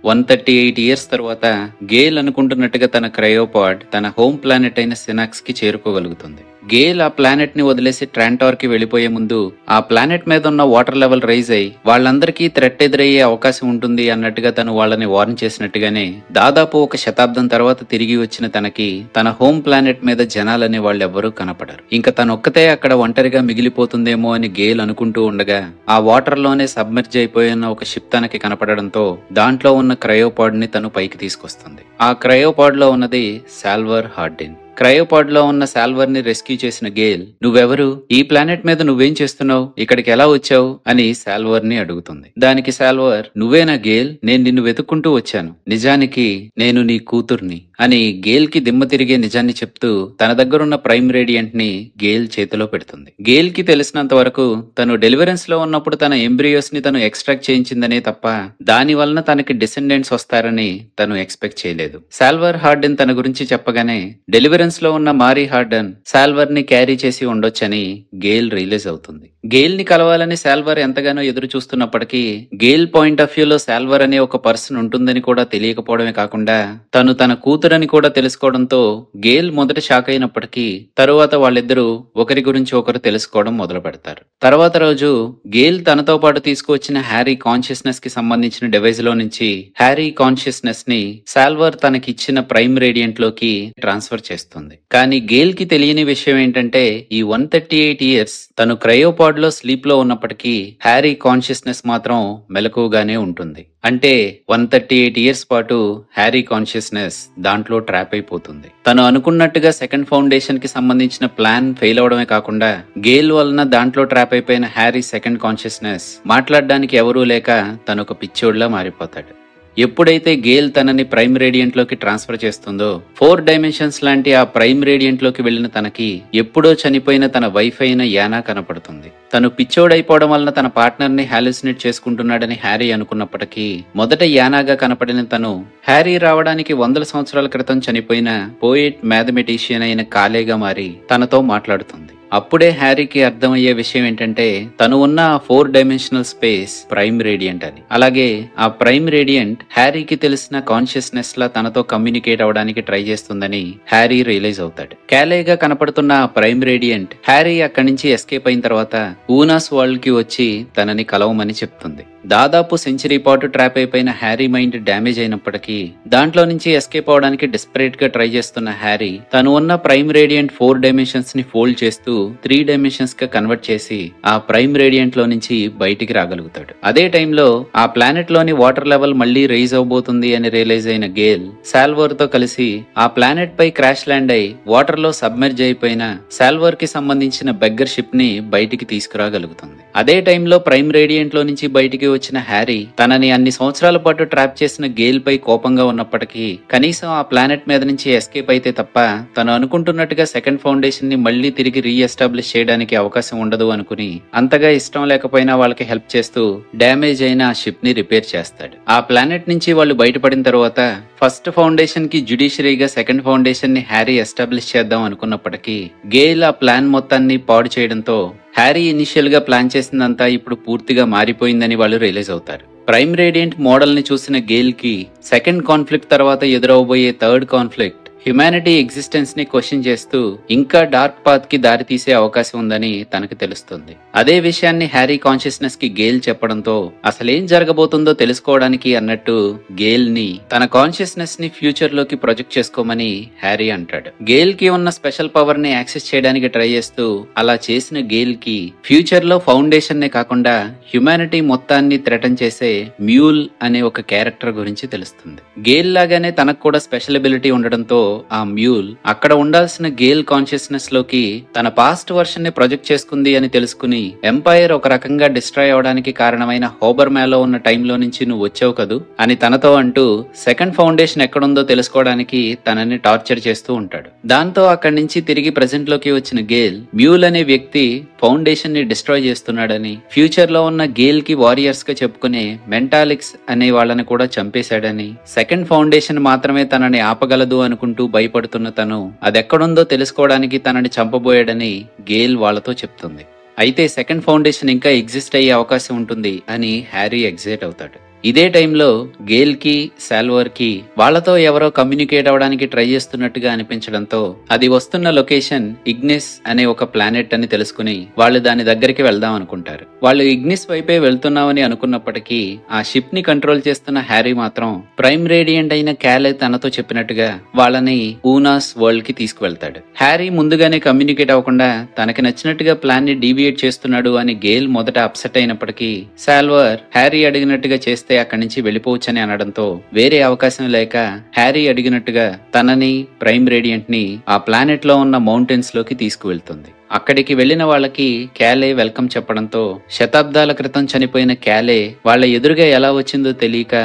138 ఇయర్స్ తర్వాత గేల్ అనుకుంటున్నట్టుగా తన క్రయోపాడ్ తన హోమ్ ప్లానెట్ అయిన సినాక్స్ కి చేరుకోగలుగుతుంది. గేల్ ఆ ప్లానెట్ ని వదిలేసి ట్రాంటార్ కి వెళ్లిపోయే ముందు ఆ ప్లానెట్ మీద ఉన్న వాటర్ లెవెల్ రైజ్ అయి వాళ్ళందరికీ థ్రెట్ ఎదురయ్యే అవకాశం ఉంటుంది అన్నట్టుగా తను వాళ్ళని వార్న్ చేసినట్టుగానే దాదాపు 1 శతాబ్దం తర్వాత తిరిగి వచ్చిన తనకి తన హోమ్ ప్లానెట్ మీద జనాలనే వాళ్ళెవ్వరూ కనపడరు. ఇంకా తనొక్కతే అక్కడ ఒంటరిగా మిగిలిపోతుందేమో అని గేల్ అనుకుంటూ ఉండగా ఆ వాటర్ లోనే సబ్మెర్జ్ అయిపోయిన ఒక షిప్ తనకి కనపడడంతో దాంట్లో ఉన్న క్రయోపాడ్ ని తను పైకి తీసుకొస్తుంది. ఆ క్రయోపాడ్ లో ఉన్నది సాల్వర్ హార్డిన్. క్రయోపాడ్ లో ఉన్న సాల్వర్ ని రెస్క్యూ చేసిన గేల్ నువ్వెవరు, ఈ ప్లానెట్ మీద నువ్వేం చేస్తున్నావు, ఇక్కడికి ఎలా వచ్చావు అని సాల్వర్ ని అడుగుతుంది. దానికి సాల్వర్ నువ్వేనా గేల్, నేను నిన్ను వెతుక్కుంటూ వచ్చాను, నిజానికి నేను నీ కూతుర్ని అని గేల్ కి దిమ్మ తిరిగే నిజాన్ని చెప్తూ తన దగ్గరున్న ప్రైమ్ రేడియంట్ ని గేల్ చేతిలో పెడుతుంది. గేల్ కి తెలిసినంత వరకు తను డెలివరెన్స్ లో ఉన్నప్పుడు తన ఎంబ్రియోస్ ని తను ఎక్స్ట్రాక్ట్ చేయించిందనే తప్ప దాని వలన తనకి డిసెండెంట్స్ వస్తారని తను ఎక్స్పెక్ట్ చేయలేదు. సాల్వర్ హార్డెన్ తన గురించి చెప్పగానే డెలివరెన్స్ లో ఉన్న మారీ హార్డెన్ సాల్వర్ ని క్యారీ చేసి ఉండొచ్చని గేల్ రియలైజ్ అవుతుంది. గేల్ ని కలవాలని సాల్వర్ ఎంతగానో ఎదురు చూస్తున్నప్పటికీ గేల్ పాయింట్ ఆఫ్ వ్యూలో సాల్వర్ అనే ఒక పర్సన్ ఉంటుందని కూడా తెలియకపోవడమే కాకుండా తను తన కూతురని కూడా తెలుసుకోవడంతో గేల్ మొదట షాక్ అయినప్పటికీ తరువాత వాళ్ళిద్దరూ ఒకరి గురించి ఒకరు తెలుసుకోవడం మొదలు పెడతారు. తర్వాత రోజు గేల్ తనతో పాటు తీసుకువచ్చిన హ్యారీ కాన్షియస్నెస్ కి సంబంధించిన డివైస్ లో నుంచి హ్యారీ కాన్షియస్నెస్ ని సాల్వర్ తనకిచ్చిన ప్రైమ్ రేడియంట్ లోకి ట్రాన్స్ఫర్ చేస్తుంది. కానీ గేల్ కి తెలియని విషయం ఏంటంటే ఈ 138 ఇయర్స్ తను క్రయోపాడ్ లో స్లీప్ లో ఉన్నప్పటికీ హ్యారీ కాన్షియస్నెస్ మాత్రం మెలకుగానే ఉంటుంది. అంటే 138 ఇయర్స్ పాటు హ్యారీ కాన్షియస్నెస్ దాంట్లో ట్రాప్ అయిపోతుంది. తను అనుకున్నట్టుగా సెకండ్ ఫౌండేషన్ కి సంబంధించిన ప్లాన్ ఫెయిల్ అవడమే కాకుండా గేల్ వలన దాంట్లో ట్రాప్ అయిపోయిన హ్యారీ సెకండ్ కాన్షియస్నెస్ మాట్లాడడానికి ఎవరూ లేక తను ఒక పిచ్చోడ్లా మారిపోతాడు. ఎప్పుడైతే గేల్ తనని ప్రైమ్ రేడియంట్ లోకి ట్రాన్స్ఫర్ చేస్తుందో 4 డైమెన్షన్స్ లాంటి ఆ ప్రైమ్ రేడియంట్ లోకి వెళ్లిన తనకి ఎప్పుడో చనిపోయిన తన వైఫ్ అయిన యానా కనపడుతుంది. తను పిచ్చోడైపోవడం వలన తన పార్ట్నర్ ని హాలుసినేట్ చేసుకుంటున్నాడని హ్యారీ అనుకున్నప్పటికీ మొదట యానాగా కనపడిన తను హ్యారీ రావడానికి 100 సంవత్సరాల క్రితం చనిపోయిన పోయిట్ మ్యాథమెటిషియన్ అయిన కాలేగా మారి తనతో మాట్లాడుతుంది. అప్పుడే హ్యారీకి అర్థమయ్యే విషయం ఏంటంటే తను ఉన్న ఆ 4 డైమెన్షనల్ స్పేస్ ప్రైమ్ రేడియంట్ అని. అలాగే ఆ ప్రైమ్ రేడియంట్ హ్యారీకి తెలిసిన కాన్షియస్నెస్ లా తనతో కమ్యూనికేట్ అవడానికి ట్రై చేస్తుందని హ్యారీ రియలైజ్ అవుతాడు. క్యాలేగా కనపడుతున్న ఆ ప్రైమ్ రేడియంట్ హ్యారీ అక్కడి నుంచి ఎస్కేప్ అయిన తర్వాత ఊనాస్ వరల్డ్ కి వచ్చి తనని కలవమని చెప్తుంది. దాదాపు సెంచరీ పాటు ట్రాప్ అయిపోయిన హ్యారీ మైండ్ డ్యామేజ్ అయినప్పటికీ దాంట్లో నుంచి ఎస్కేప్ అవడానికి డెస్పరేట్ గా ట్రై చేస్తున్న హ్యారీ తను ఉన్న ప్రైమ్ రేడియంట్ 4 డైమెన్షన్స్ ని ఫోల్డ్ చేస్తూ 3 డైమెన్షన్స్ గా కన్వర్ట్ చేసి ఆ ప్రైమ్ రేడియంట్ లో నుంచి బయటికి రాగలుగుతాడు. అదే టైంలో ఆ ప్లానెట్ లోని వాటర్ లెవెల్ మళ్లీ రైజ్ అవబోతుంది అని రియలైజ్ అయిన గేల్ సాల్వర్ తో కలిసి ఆ ప్లానెట్ పై క్రాష్ ల్యాండ్ అయి వాటర్ లో సబ్మెర్జ్ అయిపోయిన సాల్వర్ కి సంబంధించిన బెగ్గర్ షిప్ ని బయటికి తీసుకురాగలుగుతుంది. అదే టైంలో ప్రైమ్ రేడియంట్ లో నుంచి బయటికి వచ్చిన హ్యారీ తనని అన్ని సంవత్సరాల పాటు ట్రాప్ చేసిన గేల్ పై కోపంగా ఉన్నప్పటికీ కనీసం ఆ ప్లానెట్ మీద నుంచి ఎస్కేప్ అయితే తప్ప తను అనుకుంటున్నట్టుగా సెకండ్ ఫౌండేషన్ ని మళ్లీ తిరిగి రీఎస్టాబ్లిష్ చేయడానికి అవకాశం ఉండదు అనుకుని అంతగా ఇష్టం లేకపోయినా వాళ్ళకి హెల్ప్ చేస్తూ డ్యామేజ్ అయిన ఆ షిప్ ని రిపేర్ చేస్తాడు. ఆ ప్లానెట్ నుంచి వాళ్ళు బయటపడిన తర్వాత ఫస్ట్ ఫౌండేషన్ కి జ్యుడిషియరీగా సెకండ్ ఫౌండేషన్ ని హ్యారీ ఎస్టాబ్లిష్ చేద్దాం అనుకున్నప్పటికీ గేల్ ఆ ప్లాన్ మొత్తాన్ని పాడు చేయడంతో హ్యారీ ఇనిషియల్ గా ప్లాన్ చేసిందంతా ఇప్పుడు పూర్తిగా మారిపోయిందని వాళ్ళు రియలైజ్ అవుతారు. ప్రైమ్ రేడియంట్ మోడల్ ని చూసిన గేల్ కి సెకండ్ కాన్ఫ్లిక్ట్ తర్వాత ఎదురవబోయే థర్డ్ కాన్ఫ్లిక్ట్ హ్యుమానిటీ ఎగ్జిస్టెన్స్ ని క్వశ్చన్ చేస్తూ ఇంకా డార్క్ పాత్ కి దారి తీసే అవకాశం ఉందని తనకు తెలుస్తుంది. అదే విషయాన్ని హ్యారీ కాన్షియస్నెస్ కి గేల్ చెప్పడంతో అసలేం జరగబోతుందో తెలుసుకోవడానికి అన్నట్టు గేల్ ని తన కాన్షియస్నెస్ ని ఫ్యూచర్ లోకి ప్రొజెక్ట్ చేసుకోమని హ్యారీ అంటాడు. గేల్ కి ఉన్న స్పెషల్ పవర్ ని యాక్సెస్ చేయడానికి ట్రై చేస్తూ అలా చేసిన గేల్ కి ఫ్యూచర్ లో ఫౌండేషన్ నే కాకుండా హ్యుమానిటీ మొత్తాన్ని థ్రెటన్ చేసే మ్యూల్ అనే ఒక క్యారెక్టర్ గురించి తెలుస్తుంది. గేల్ లాగానే తనకు కూడా స్పెషల్ ఎబిలిటీ ఉండడంతో ఆ మ్యూల్ అక్కడ ఉండాల్సిన గేల్ కాన్షియస్నెస్ లోకి తన పాస్ట్ వర్షన్ ని ప్రొజెక్ట్ చేసుకుంది అని తెలుసుకుని ఎంపైర్ ఒక రకంగా డిస్ట్రాయ్ అవడానికి కారణమైన హోబర్ మ్యాలో ఉన్న టైంలో నుంచి నువ్వు వచ్చావు కదూ అని తనతో అంటూ సెకండ్ ఫౌండేషన్ ఎక్కడుందో తెలుసుకోవడానికి తనని టార్చర్ చేస్తూ ఉంటాడు. దాంతో అక్కడి నుంచి తిరిగి ప్రెసెంట్ లోకి వచ్చిన గేల్ మ్యూల్ అనే వ్యక్తి ఫౌండేషన్ ని డిస్ట్రాయ్ చేస్తున్నాడని ఫ్యూచర్ లో ఉన్న గేల్ కి వారియర్స్ గా చెప్పుకునే మెంటాలిక్స్ అనే వాళ్ళని కూడా చంపేశాడని సెకండ్ ఫౌండేషన్ మాత్రమే తనని ఆపగలదు అనుకుంటూ భయపడుతున్న తను అదెక్కడుందో తెలుసుకోవడానికి తనని చంపబోయాడని గేల్ వాళ్లతో చెప్తుంది. అయితే సెకండ్ ఫౌండేషన్ ఇంకా ఎగ్జిస్ట్ అయ్యే అవకాశం ఉంటుంది అని హ్యారీ ఎగ్జైట్ అవుతాడు. ఇదే టైంలో గేల్ కి సాల్వర్ కి వాళ్లతో ఎవరో కమ్యూనికేట్ అవడానికి ట్రై చేస్తున్నట్టుగా అనిపించడంతో అది వస్తున్న లొకేషన్ ఇగ్నిస్ అనే ఒక ప్లానెట్ అని తెలుసుకుని వాళ్ళు దాని దగ్గరికి వెళ్దాం అనుకుంటారు. వాళ్ళు ఇగ్నిస్ వైపే వెళ్తున్నామని అనుకున్నప్పటికీ ఆ షిప్ ని కంట్రోల్ చేస్తున్న హ్యారీ మాత్రం ప్రైమ్ రేడియంట్ అయిన క్యాలే తనతో చెప్పినట్టుగా వాళ్ళని ఊనాస్ వరల్డ్ కి తీసుకువెళ్తాడు. హ్యారీ ముందుగానే కమ్యూనికేట్ అవ్వకుండా తనకి నచ్చినట్టుగా ప్లాన్ ని డీవియేట్ చేస్తున్నాడు అని గేల్ మొదట అప్సెట్ అయినప్పటికీ సాల్వర్ హ్యారీ అడిగినట్టుగా చేస్తే అక్కడి నుంచి వెళ్ళిపోవచ్చని అనడంతో వేరే అవకాశం లేక హ్యారీ అడిగినట్టుగా తనని ప్రైమ్ రేడియంట్ ని ఆ ప్లానెట్ లో ఉన్న మౌంటైన్స్ లోకి తీసుకువెళ్తుంది. అక్కడికి వెళ్లిన వాళ్ళకి క్యాలే వెల్కమ్ చెప్పడంతో శతాబ్దాల క్రితం చనిపోయిన క్యాలే వాళ్ళ ఎదురుగా ఎలా వచ్చిందో తెలియక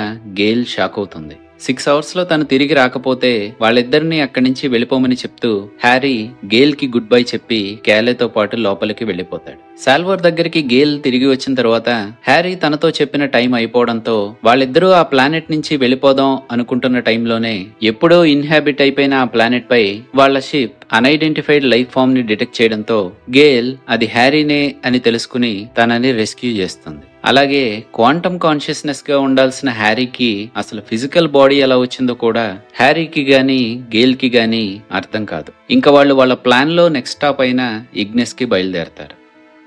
గేల్ షాక్ అవుతుంది. 6 అవర్స్ లో తను తిరిగి రాకపోతే వాళ్ళిద్దరిని అక్కడి నుంచి వెళ్ళిపోమని చెప్తూ హ్యారీ గేల్ కి గుడ్ బై చెప్పి క్యాలేతో పాటు లోపలికి వెళ్ళిపోతాడు. సాల్వర్ దగ్గరికి గేల్ తిరిగి వచ్చిన తర్వాత హ్యారీ తనతో చెప్పిన టైం అయిపోవడంతో వాళ్ళిద్దరూ ఆ ప్లానెట్ నుంచి వెళ్ళిపోదాం అనుకుంటున్న టైంలోనే ఎప్పుడో ఇన్హాబిట్ అయిపోయిన ఆ ప్లానెట్ పై వాళ్ళ షిప్ అన్ఐడెంటిఫైడ్ లైఫ్ ఫామ్ ని డిటెక్ట్ చేయడంతో గేల్ అది హ్యారీనే అని తెలుసుకుని తనని రెస్క్యూ చేస్తుంది. అలాగే క్వాంటమ్ కాన్షియస్నెస్ గా ఉండాల్సిన హ్యారీకి అసలు ఫిజికల్ బాడీ ఎలా వచ్చిందో కూడా హ్యారీకి గాని గేల్ కి గాని అర్థం కాదు. ఇంకా వాళ్ళు వాళ్ళ ప్లాన్ లో నెక్స్ట్ స్టాప్ అయిన ఇగ్నిస్ కి బయలుదేరతారు.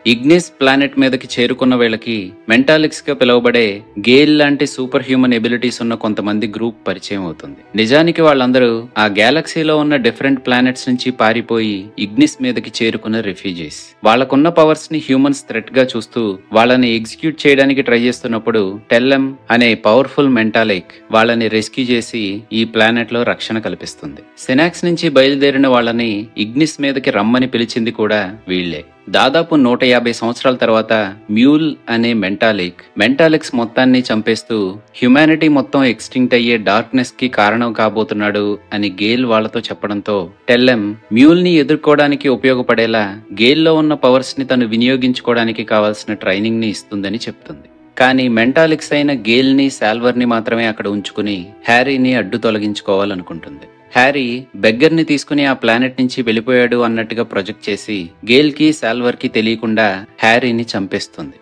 ఇగ్నిస్ ప్లానెట్ మీదకి చేరుకున్న వేళకి మెంటాలిక్స్ గా పిలువబడే గేల్ లాంటి సూపర్ హ్యూమన్ ఎబిలిటీస్ ఉన్న కొంతమంది గ్రూప్ పరిచయం అవుతుంది. నిజానికి వాళ్ళందరూ ఆ గ్యాలక్సీలో ఉన్న డిఫరెంట్ ప్లానెట్స్ నుంచి పారిపోయి ఇగ్నిస్ మీదకి చేరుకున్న రిఫ్యూజీస్. వాళ్ళకున్న పవర్స్ ని హ్యూమన్స్ థ్రెట్ గా చూస్తూ వాళ్ళని ఎగ్జిక్యూట్ చేయడానికి ట్రై చేస్తున్నప్పుడు టెల్లెం అనే పవర్ఫుల్ మెంటాలిక్ వాళ్ళని రెస్క్యూ చేసి ఈ ప్లానెట్ లో రక్షణ కల్పిస్తుంది. సెనాక్స్ నుంచి బయలుదేరిన వాళ్ళని ఇగ్నిస్ మీదకి రమ్మని పిలిచింది కూడా వీళ్లే. దాదాపు 150 సంవత్సరాల తర్వాత మ్యూల్ అనే మెంటాలిక్స్ మొత్తాన్ని చంపేస్తూ హ్యుమానిటీ మొత్తం ఎక్స్టింక్ట్ అయ్యే డార్క్నెస్ కి కారణం కాబోతున్నాడు అని గేల్ వాళ్లతో చెప్పడంతో టెల్లెం మ్యూల్ ని ఎదుర్కోవడానికి ఉపయోగపడేలా గేల్ లో ఉన్న పవర్స్ ని తను వినియోగించుకోవడానికి కావాల్సిన ట్రైనింగ్ ని ఇస్తుందని చెప్తుంది. కానీ మెంటాలిక్స్ అయిన గేల్ ని సాల్వర్ ని మాత్రమే అక్కడ ఉంచుకుని హ్యారీని అడ్డు తొలగించుకోవాలనుకుంటుంది. హ్యారీ బెగ్గర్ ని తీసుకుని ఆ ప్లానెట్ నుంచి వెళ్ళిపోయాడు అన్నట్టుగా ప్రొజెక్ట్ చేసి గేల్ కి సాల్వర్ కి తెలియకుండా హ్యారీని చంపేస్తుంది.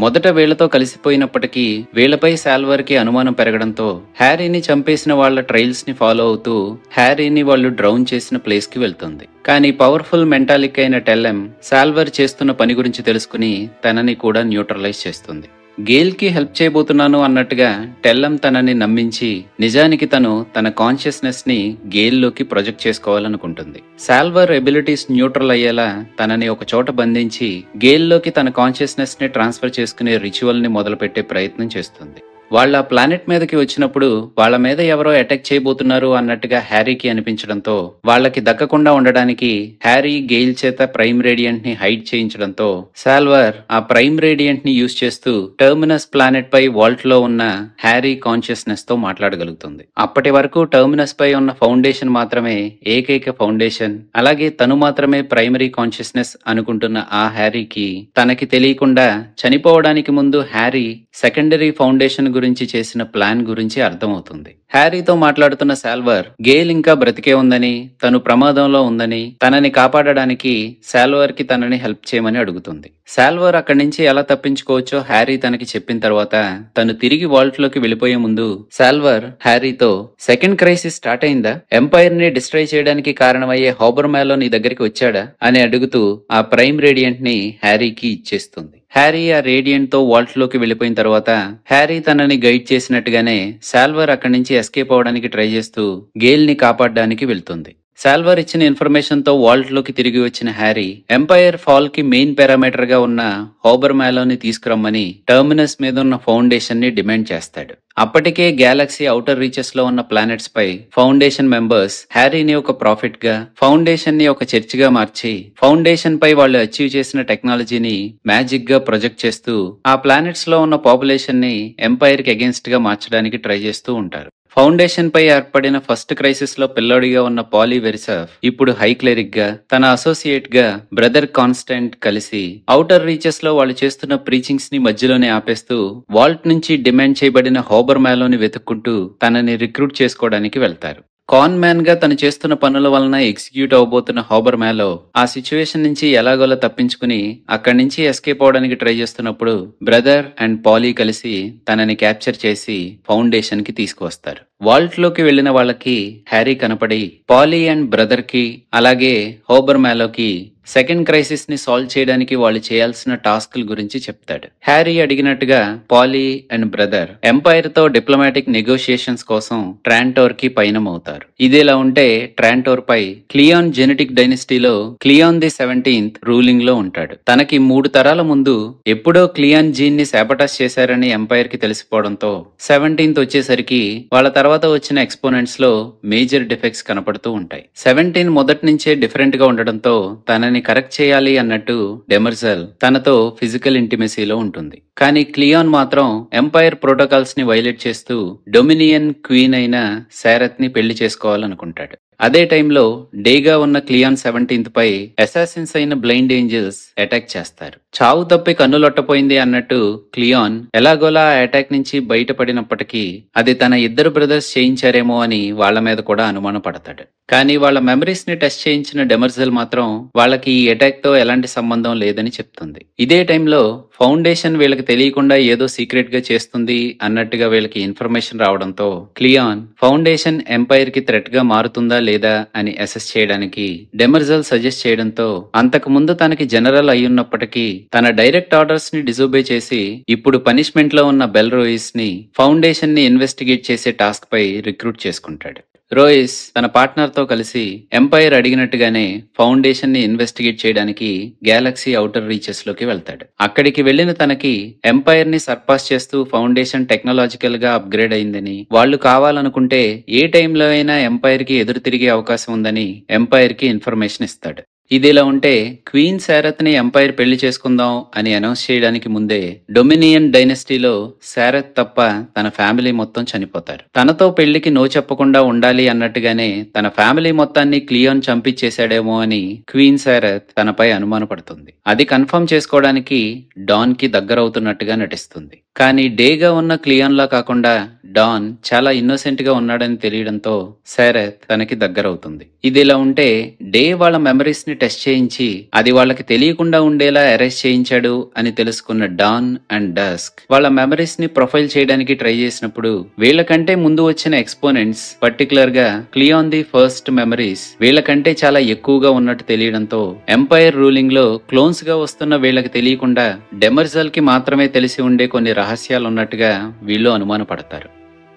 మొదట వీళ్లతో కలిసిపోయినప్పటికీ వీళ్లపై సాల్వర్ కి అనుమానం పెరగడంతో హ్యారీని చంపేసిన వాళ్ల ట్రైల్స్ ని ఫాలో అవుతూ హ్యారీని వాళ్ళు డ్రౌన్ చేసిన ప్లేస్ కి వెళ్తుంది. కానీ పవర్ఫుల్ మెంటాలిక్ అయిన టెల్లెమ్ సాల్వర్ చేస్తున్న పని గురించి తెలుసుకుని తనని కూడా న్యూట్రలైజ్ చేస్తుంది. గేల్ కి హెల్ప్ చేయబోతున్నాను అన్నట్టుగా టెల్లెమ్ తనని నమ్మించి నిజానికి తను తన కాన్షియస్నెస్ ని గేల్ లోకి ప్రొజెక్ట్ చేసుకోవాలనుకుంటుంది. సాల్వర్ ఎబిలిటీస్ న్యూట్రల్ అయ్యేలా తనని ఒక చోట బంధించి గేల్ లోకి తన కాన్షియస్నెస్ ని ట్రాన్స్ఫర్ చేసుకునే రిచువల్ ని మొదలుపెట్టే ప్రయత్నం చేస్తుంది. వాళ్ళ ప్లానెట్ మీదకి వచ్చినప్పుడు వాళ్ళ మీద ఎవరో అటాక్ చేయబోతున్నారు అన్నట్టుగా హ్యారీకి అనిపించడంతో వాళ్ళకి దక్కకుండా ఉండడానికి హ్యారీ గెయిల్ చేత ప్రైమ్ రేడియంట్ ని హైడ్ చేయించడంతో సాల్వర్ ఆ ప్రైమ్ రేడియంట్ ని యూజ్ చేస్తూ టర్మినస్ ప్లానెట్ పై వాల్ట్ లో ఉన్న హ్యారీ కాన్షియస్నెస్ తో మాట్లాడగలుగుతుంది. అప్పటి వరకు టర్మినస్ పై ఉన్న ఫౌండేషన్ మాత్రమే ఏకైక ఫౌండేషన్, అలాగే తను మాత్రమే ప్రైమరీ కాన్షియస్నెస్ అనుకుంటున్న ఆ హ్యారీకి తనకి తెలియకుండా చనిపోవడానికి ముందు హ్యారీ సెకండరీ ఫౌండేషన్ గురించి చేసిన ప్లాన్ గురించి అర్థమవుతుంది. హ్యారీతో మాట్లాడుతున్న సాల్వర్ గేల్ ఇంకా బ్రతికే ఉందని, తను ప్రమాదంలో ఉందని, తనని కాపాడడానికి సాల్వర్ కి తనని హెల్ప్ చేయమని అడుగుతుంది. సాల్వర్ అక్కడి నుంచి ఎలా తప్పించుకోవచ్చో హ్యారీ తనకి చెప్పిన తర్వాత తను తిరిగి వాల్ట్ లోకి వెళ్లిపోయే ముందు సాల్వర్ హ్యారీతో సెకండ్ క్రైసిస్ స్టార్ట్ అయిందా, ఎంపైర్ ని డిస్ట్రాయ్ చేయడానికి కారణమయ్యే హాబర్ మ్యాలో నీ దగ్గరికి వచ్చాడా అని అడుగుతూ ఆ ప్రైమ్ రేడియంట్ ని హ్యారీకి ఇచ్చేస్తుంది. హ్యారీ ఆ రేడియంట్ తో వాల్ట్ లోకి వెళ్లిపోయిన తర్వాత హ్యారీ తనని గైడ్ చేసినట్టుగానే సాల్వర్ అక్కడి నుంచి ఎస్కేప్ అవడానికి ట్రై చేస్తూ గేల్ ని కాపాడడానికి వెళ్తుంది. సాల్వర్ ఇచ్చిన ఇన్ఫర్మేషన్ తో వాల్ట్ లోకి తిరిగి వచ్చిన హ్యారీ ఎంపైర్ ఫాల్ కి మెయిన్ పారామీటర్ గా ఉన్న హాబర్ మ్యాలోని తీసుకురమ్మని టర్మినస్ మీద ఉన్న ఫౌండేషన్ ని డిమాండ్ చేస్తాడు. అప్పటికే గ్యాలక్సీ ఔటర్ రీచెస్ లో ఉన్న ప్లానెట్స్ పై ఫౌండేషన్ మెంబర్స్ హ్యారీని ఒక ప్రాఫిట్ గా, ఫౌండేషన్ ని ఒక చర్చ్ గా మార్చి ఫౌండేషన్ పై వాళ్ళు అచీవ్ చేసిన టెక్నాలజీని మ్యాజిక్ గా ప్రొజెక్ట్ చేస్తూ ఆ ప్లానెట్స్ లో ఉన్న పాపులేషన్ ని ఎంపైర్ కి అగేన్స్ట్ గా మార్చడానికి ట్రై చేస్తూ ఉంటారు. ఫౌండేషన్ పై ఏర్పడిన ఫస్ట్ క్రైసిస్ లో పిల్లోడిగా ఉన్న పాలీ వెరిసాఫ్ ఇప్పుడు హై క్లెరిక్ గా, తన అసోసియేట్ గా బ్రదర్ కాన్స్టెంట్ కలిసి ఔటర్ రీచెస్ లో వాళ్ళు చేస్తున్న ప్రీచింగ్స్ ని మధ్యలోనే ఆపేస్తూ వాల్ట్ నుంచి డిమాండ్ చేయబడిన హాబర్ మ్యాలోని వెతుక్కుంటూ తనని రిక్రూట్ చేసుకోవడానికి వెళ్తారు. కాన్ మ్యాన్ గా తను చేస్తున్న పనుల వలన ఎగ్జిక్యూట్ అవబోతున్న హాబర్ మ్యాలో ఆ సిచ్యువేషన్ నుంచి ఎలాగోలా తప్పించుకుని అక్కడి నుంచి ఎస్కేప్ అవడానికి ట్రై చేస్తున్నప్పుడు బ్రదర్ అండ్ పాలీ కలిసి తనని క్యాప్చర్ చేసి ఫౌండేషన్ కి తీసుకువస్తారు. వాల్ట్ లోకి వెళ్లిన వాళ్ళకి హ్యారీ కనపడి పాలీ అండ్ బ్రదర్ కి అలాగే హాబర్ మ్యాలోకి సెకండ్ క్రైసిస్ ని సాల్వ్ చేయడానికి వాళ్ళు చేయాల్సిన టాస్క్ల గురించి చెప్తాడు. హ్యారీ అడిగినట్టుగా పాలీ అండ్ బ్రదర్ ఎంపైర్ తో డిప్లొమాటిక్ నెగోషియేషన్స్ కోసం ట్రాంటోర్ కి పయనమవుతారు. ఇదిలా ఉంటే ట్రాంటోర్ పై క్లియాన్ జెనెటిక్ డైనస్టీలో క్లియాన్ ది 17th రూలింగ్ లో ఉంటాడు. తనకి 3 తరాల ముందు ఎప్పుడో క్లియాన్ జీన్ ని శాబటాస్ చేశారని ఎంపైర్ కి తెలిసిపోవడంతో 17th వచ్చేసరికి వాళ్ళ తర్వాత వచ్చిన ఎక్స్పోనెంట్స్ లో మేజర్ డిఫెక్ట్స్ కనపడుతూ ఉంటాయి. 17 మొదటి నుంచే డిఫరెంట్ గా ఉండడంతో తనని కరెక్ట్ చేయాలి అన్నట్టు డెమర్జల్ తనతో ఫిజికల్ ఇంటిమెసీలో ఉంటుంది. కానీ క్లియాన్ మాత్రం ఎంపైర్ ప్రోటోకాల్స్ ని వైలేట్ చేస్తూ డొమినియన్ క్వీన్ అయిన శారత్ ని పెళ్లి చేసుకోవాలనుకుంటాడు. అదే టైంలో డేగా ఉన్న క్లియాన్ 17th పై అసాసిన్స్ అయిన బ్లైండ్ ఏంజల్స్ అటాక్ చేస్తారు. చావు తప్పి కన్నులొట్టపోయింది అన్నట్టు క్లియాన్ ఎలాగోలా ఆ అటాక్ నుంచి బయటపడినప్పటికీ అది తన ఇద్దరు బ్రదర్స్ చేయించారేమో అని వాళ్ళ మీద కూడా అనుమాన పడతాడు. కానీ వాళ్ళ మెమరీస్ ని టెస్ట్ చేయించిన డెమర్జల్ మాత్రం వాళ్ళకి ఈ అటాక్ తో ఎలాంటి సంబంధం లేదని చెప్తుంది. ఇదే టైంలో ఫౌండేషన్ వీళ్ళకి తెలియకుండా ఏదో సీక్రెట్ గా చేస్తుంది అన్నట్టుగా వీళ్ళకి ఇన్ఫర్మేషన్ రావడంతో క్లియాన్ ఫౌండేషన్ ఎంపైర్ కి థ్రెట్ గా మారుతుందా లేదా అని అసెస్ చేయడానికి డెమర్జల్ సజెస్ట్ చేయడంతో అంతకు ముందు తనకి జనరల్ అయ్యున్నప్పటికీ తన డైరెక్ట్ ఆర్డర్స్ ని డిజోబే చేసి ఇప్పుడు పనిష్మెంట్ లో ఉన్న బెల్ రోయిస్ ని ఫౌండేషన్ ని ఇన్వెస్టిగేట్ చేసే టాస్క్ పై రిక్రూట్ చేసుకుంటాడు. రోయిస్ తన పార్ట్నర్ తో కలిసి ఎంపైర్ అడిగినట్టుగానే ఫౌండేషన్ ని ఇన్వెస్టిగేట్ చేయడానికి గ్యాలక్సీ ఔటర్ రీచెస్ లోకి వెళ్తాడు. అక్కడికి వెళ్లిన తనకి ఎంపైర్ ని సర్పాస్ చేస్తూ ఫౌండేషన్ టెక్నాలజికల్ గా అప్గ్రేడ్ అయిందని, వాళ్ళు కావాలనుకుంటే ఏ టైంలో అయినా ఎంపైర్ కి ఎదురు తిరిగే అవకాశం ఉందని ఎంపైర్ కి ఇన్ఫర్మేషన్ ఇస్తాడు. ఇదిలా ఉంటే క్వీన్ శారత్ ని ఎంపైర్ పెళ్లి చేసుకుందాం అని అనౌన్స్ చేయడానికి ముందే డొమినియన్ డైనస్టీలో శారత్ తప్ప తన ఫ్యామిలీ మొత్తం చనిపోతారు. తనతో పెళ్లికి నో చెప్పకుండా ఉండాలి అన్నట్టుగానే తన ఫ్యామిలీ మొత్తాన్ని క్లియాన్ చంపించేశాడేమో అని క్వీన్ శారత్ తనపై అనుమానపడుతుంది. అది కన్ఫర్మ్ చేసుకోవడానికి డాన్ కి దగ్గరవుతున్నట్టుగా నటిస్తుంది. కానీ డేగా ఉన్న క్లియాన్ లా కాకుండా డాన్ చాలా ఇన్నోసెంట్ గా ఉన్నాడని తెలియడంతో శారత్ తనకి దగ్గరవుతుంది. ఇదిలా ఉంటే డే వాళ్ళ మెమరీస్ ని టెస్ట్ చేయించి అది వాళ్ళకి తెలియకుండా ఉండేలా అరెస్ట్ చేయించాడు అని తెలుసుకున్న డాన్ అండ్ డస్క్ వాళ్ళ మెమరీస్ ని ప్రొఫైల్ చేయడానికి ట్రై చేసినప్పుడు వీళ్ళకంటే ముందు వచ్చిన ఎక్స్పోనెంట్స్, పర్టికులర్ గా క్లియాన్ ది ఫస్ట్ మెమరీస్ వీళ్ళకంటే చాలా ఎక్కువగా ఉన్నట్టు తెలియడంతో ఎంపైర్ రూలింగ్ లో క్లోన్స్ గా వస్తున్న వీళ్ళకి తెలియకుండా డెమర్జల్ కి మాత్రమే తెలిసి ఉండే కొన్ని రహస్యాలు ఉన్నట్టుగా వీళ్ళు అనుమానపడతారు.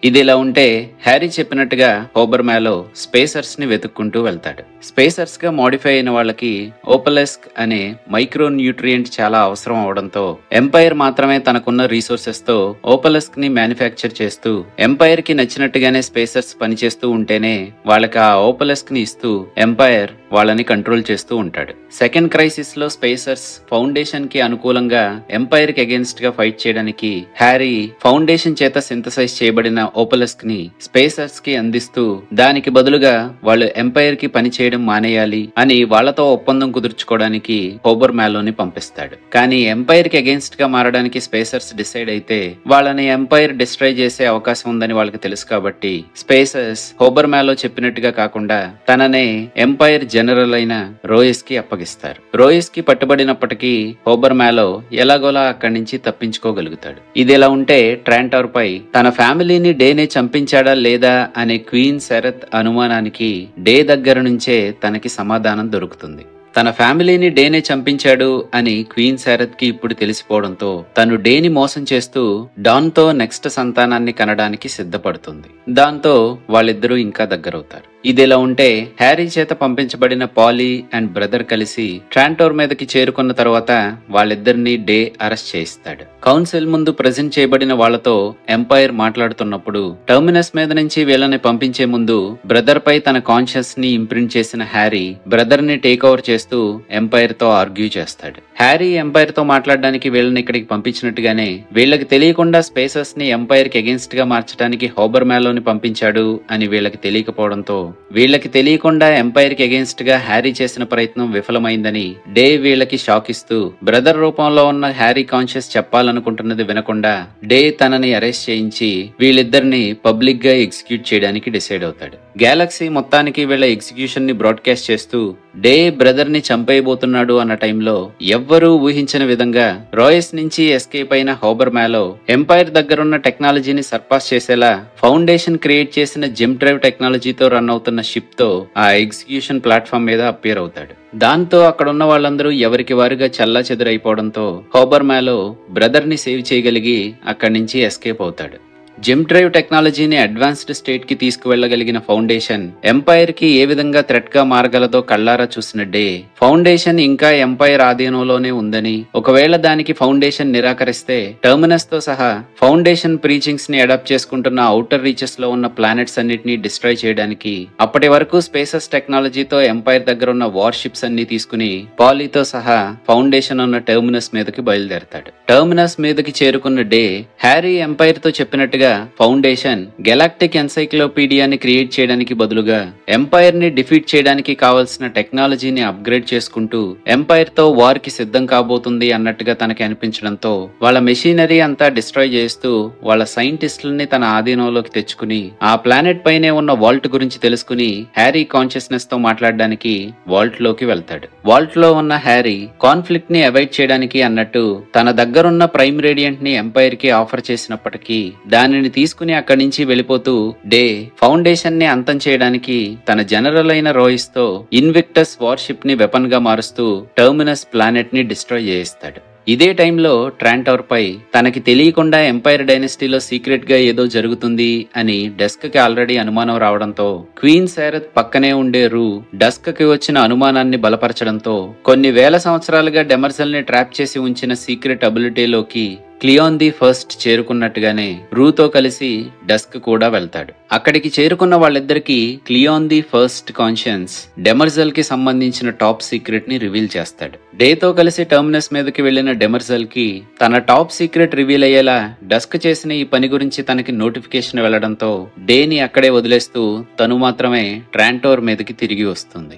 ఇదిలా ఉంటే హ్యారీ చెప్పినట్టుగా హోబర్మాలో స్పేసర్స్ ని వెతుక్కుంటూ వెళ్తాడు. స్పేసర్స్ గా మోడిఫై అయిన వాళ్ళకి ఓపలెస్క్ అనే మైక్రో న్యూట్రియంట్ చాలా అవసరం అవడంతో ఎంపైర్ మాత్రమే తనకున్న రీసోర్సెస్ తో ఓపలెస్క్ ని మ్యానుఫ్యాక్చర్ చేస్తూ ఎంపైర్ కి నచ్చినట్టుగానే స్పేసర్స్ పనిచేస్తూ ఉంటేనే వాళ్ళకి ఆ ఓపలెస్క్ ని ఇస్తూ ఎంపైర్ వాళ్ళని కంట్రోల్ చేస్తూ ఉంటాడు. సెకండ్ క్రైసిస్ లో స్పేసర్స్ ఫౌండేషన్ కి అనుకూలంగా ఎంపైర్ కి అగేన్స్ట్ గా ఫైట్ చేయడానికి హ్యారీ ఫౌండేషన్ చేత సింథసైజ్ చేయబడిన ఓపలెస్క్ ని స్పేసర్స్ కి అందిస్తూ దానికి బదులుగా వాళ్ళు ఎంపైర్ కి పని చేయడం మానేయాలి అని వాళ్లతో ఒప్పందం కుదుర్చుకోవడానికి హోబర్మాలోని పంపిస్తాడు. కానీ ఎంపైర్ కి అగేన్స్ట్ గా మారడానికి స్పేసర్స్ డిసైడ్ అయితే వాళ్ళని ఎంపైర్ డిస్ట్రాయ్ చేసే అవకాశం ఉందని వాళ్ళకి తెలుసు కాబట్టి స్పేసర్స్ హోబర్మాలో చెప్పినట్టుగా కాకుండా తననే ఎంపైర్ జనరల్ అయిన రోయిస్ కి అప్పగిస్తారు. రోయిస్ కి పట్టుబడినప్పటికీ హోబర్మాలో ఎలాగోలా అక్కడి నుంచి తప్పించుకోగలుగుతాడు. ఇది ఎలా ఉంటే ట్రాంటార్ పై తన ఫ్యామిలీని డేనే చంపించాడా లేదా అనే క్వీన్ శారత్ అనుమానానికి డే దగ్గర నుంచే తనకి సమాధానం దొరుకుతుంది. తన ఫ్యామిలీని డేనే చంపించాడు అని క్వీన్ శారత్ కి ఇప్పుడు తెలిసిపోవడంతో తను డేని మోసం చేస్తూ డాన్ తో నెక్స్ట్ సంతానాన్ని కనడానికి సిద్ధపడుతుంది. దాంతో వాళ్ళిద్దరూ ఇంకా దగ్గరవుతారు. ఇదిలా ఉంటే హ్యారీ చేత పంపించబడిన పాలీ అండ్ బ్రదర్ కలిసి ట్రాంటోర్ మీదకి చేరుకున్న తర్వాత వాళ్ళిద్దరిని డే అరెస్ట్ చేయిస్తాడు. కౌన్సిల్ ముందు ప్రెజెంట్ చేయబడిన వాళ్లతో ఎంపైర్ మాట్లాడుతున్నప్పుడు టర్మినస్ మీద నుంచి వీళ్ళని పంపించే ముందు బ్రదర్ పై తన కాన్షియస్ ని ఇంప్రింట్ చేసిన హ్యారీ బ్రదర్ ని టేక్ ఓవర్ చేస్తూ ఎంపైర్ తో ఆర్గ్యూ చేస్తాడు. హ్యారీ ఎంపైర్ తో మాట్లాడడానికి వీళ్ళని ఇక్కడికి పంపించినట్టుగానే వీళ్ళకి తెలియకుండా స్పేసర్స్ ని ఎంపైర్ కి అగేన్స్ట్ గా మార్చడానికి హోబర్మాలోని పంపించాడు అని వీళ్ళకి తెలియకపోవడంతో వీళ్ళకి తెలియకుండా ఎంపైర్ కి అగేన్స్ట్ గా హ్యారీ చేసిన ప్రయత్నం విఫలమైందని డే వీళ్ళకి షాక్ ఇస్తూ బ్రదర్ రూపంలో ఉన్న హ్యారీ కాన్షియస్ చెప్పాలనుకుంటున్నది వినకుండా డే తనని అరెస్ట్ చేయించి వీళ్ళిద్దరిని పబ్లిక్ గా ఎగ్జిక్యూట్ చేయడానికి డిసైడ్ అవుతాడు. గెలాక్సీ మొత్తానికి వీళ్ళ ఎగ్జిక్యూషన్ ని బ్రాడ్కాస్ట్ చేస్తూ డే బ్రదర్ ని చంపేయబోతున్నాడు అన్న టైంలో ఎవ్వరూ ఊహించిన విధంగా రాయిస్ నుంచి ఎస్కేప్ అయిన హోబర్మాలో ఎంపైర్ దగ్గరున్న టెక్నాలజీని సర్పాస్ చేసేలా ఫౌండేషన్ క్రియేట్ చేసిన జెమ్ డ్రైవ్ టెక్నాలజీతో రన్ అవుతున్న షిప్ తో ఆ ఎగ్జిక్యూషన్ ప్లాట్ఫామ్ మీద అపియర్ అవుతాడు. దాంతో అక్కడున్న వాళ్ళందరూ ఎవరికి వారుగా చల్లా చెదురైపోవడంతో హోబర్మాలో బ్రదర్ ని సేవ్ చేయగలిగి అక్కడి నుంచి ఎస్కేప్ అవుతాడు. జెమ్ డ్రైవ్ టెక్నాలజీని అడ్వాన్స్డ్ స్టేట్ కి తీసుకువెళ్లగలిగిన ఫౌండేషన్ ఎంపైర్ కి ఏ విధంగా థ్రెట్ గా మారగలదో కళ్ళారా చూసిన డే ఫౌండేషన్ ఇంకా ఎంపైర్ ఆధీనంలోనే ఉందని, ఒకవేళ దానికి ఫౌండేషన్ నిరాకరిస్తే టర్మినస్ తో సహా ఫౌండేషన్ ప్రీచింగ్స్ ని అడాప్ట్ చేసుకుంటున్న ఔటర్ రీచెస్ లో ఉన్న ప్లానెట్స్ అన్నిటిని డిస్ట్రాయ్ చేయడానికి అప్పటి వరకు స్పేసెస్ టెక్నాలజీతో ఎంపైర్ దగ్గర ఉన్న వార్ షిప్స్ అన్ని తీసుకుని పాలీతో సహా ఫౌండేషన్ ఉన్న టర్మినస్ మీదకి బయలుదేరతాడు. టర్మినస్ మీదకి చేరుకున్న డే హ్యారీ ఎంపైర్ తో చెప్పినట్టుగా ఫౌండేషన్ గెలాక్టిక్ ఎన్సైక్లోపీడియాని క్రియేట్ చేయడానికి బదులుగా ఎంపైర్ ని డిఫీట్ చేయడానికి కావాల్సిన టెక్నాలజీని అప్గ్రేడ్ చేసుకుంటూ ఎంపైర్ తో వార్ కి సిద్ధం కాబోతుంది అన్నట్టుగా తనకి అనిపించడంతో వాళ్ళ మెషినరీ అంతా డిస్ట్రాయ్ చేస్తూ వాళ్ళ సైంటిస్టులని తన ఆధీనంలోకి తెచ్చుకుని ఆ ప్లానెట్ పైనే ఉన్న వాల్ట్ గురించి తెలుసుకుని హ్యారీ కాన్షియస్నెస్ తో మాట్లాడడానికి వాల్ట్ లోకి వెళ్తాడు. వాల్ట్ లో ఉన్న హ్యారీ కాన్ఫ్లిక్ట్ ని అవాయిడ్ చేయడానికి అన్నట్టు తన దగ్గరున్న ప్రైమ్ రేడియంట్ ని ఎంపైర్ కి ఆఫర్ చేసినప్పటికీ దానిని తీసుకుని అక్కడి నుంచి వెళ్ళిపోతూ డే ఫౌండేషన్ ని అంతం చేయడానికి తన జనరల్ అయిన రోయిస్ తో ఇన్విక్టస్ వార్షిప్ ని వెపన్ గా మారుస్తూ టర్మినస్ ప్లానెట్ ని డిస్ట్రాయ్ చేయిస్తాడు. ఇదే టైంలో ట్రాంటార్ పై తనకి తెలియకుండా ఎంపైర్ డైనస్టీలో సీక్రెట్ గా ఏదో జరుగుతుంది అని డస్క్ కి ఆల్రెడీ అనుమానం రావడంతో క్వీన్ శారత్ పక్కనే ఉండే రూ డస్క్ కి వచ్చిన అనుమానాన్ని బలపరచడంతో కొన్ని వేల సంవత్సరాలుగా డెమర్జల్ ని ట్రాప్ చేసి ఉంచిన సీక్రెట్ అబిలిటీలోకి క్లియాన్ ది ఫస్ట్ చేరుకున్నట్టుగానే రూతో కలిసి డస్క్ కూడా వెళ్తాడు. అక్కడికి చేరుకున్న వాళ్ళిద్దరికి క్లియాన్ ది ఫస్ట్ కాన్షియన్స్ డెమర్జల్ కి సంబంధించిన టాప్ సీక్రెట్ ని రివీల్ చేస్తాడు. డేతో కలిసి టర్మినస్ మీదకి వెళ్లిన డెమర్జల్ కి తన టాప్ సీక్రెట్ రివీల్ అయ్యేలా డస్క్ చేసిన ఈ పని గురించి తనకి నోటిఫికేషన్ వెళ్లడంతో డేని అక్కడే వదిలేస్తూ తను మాత్రమే ట్రాంటోర్ మీదకి తిరిగి వస్తుంది.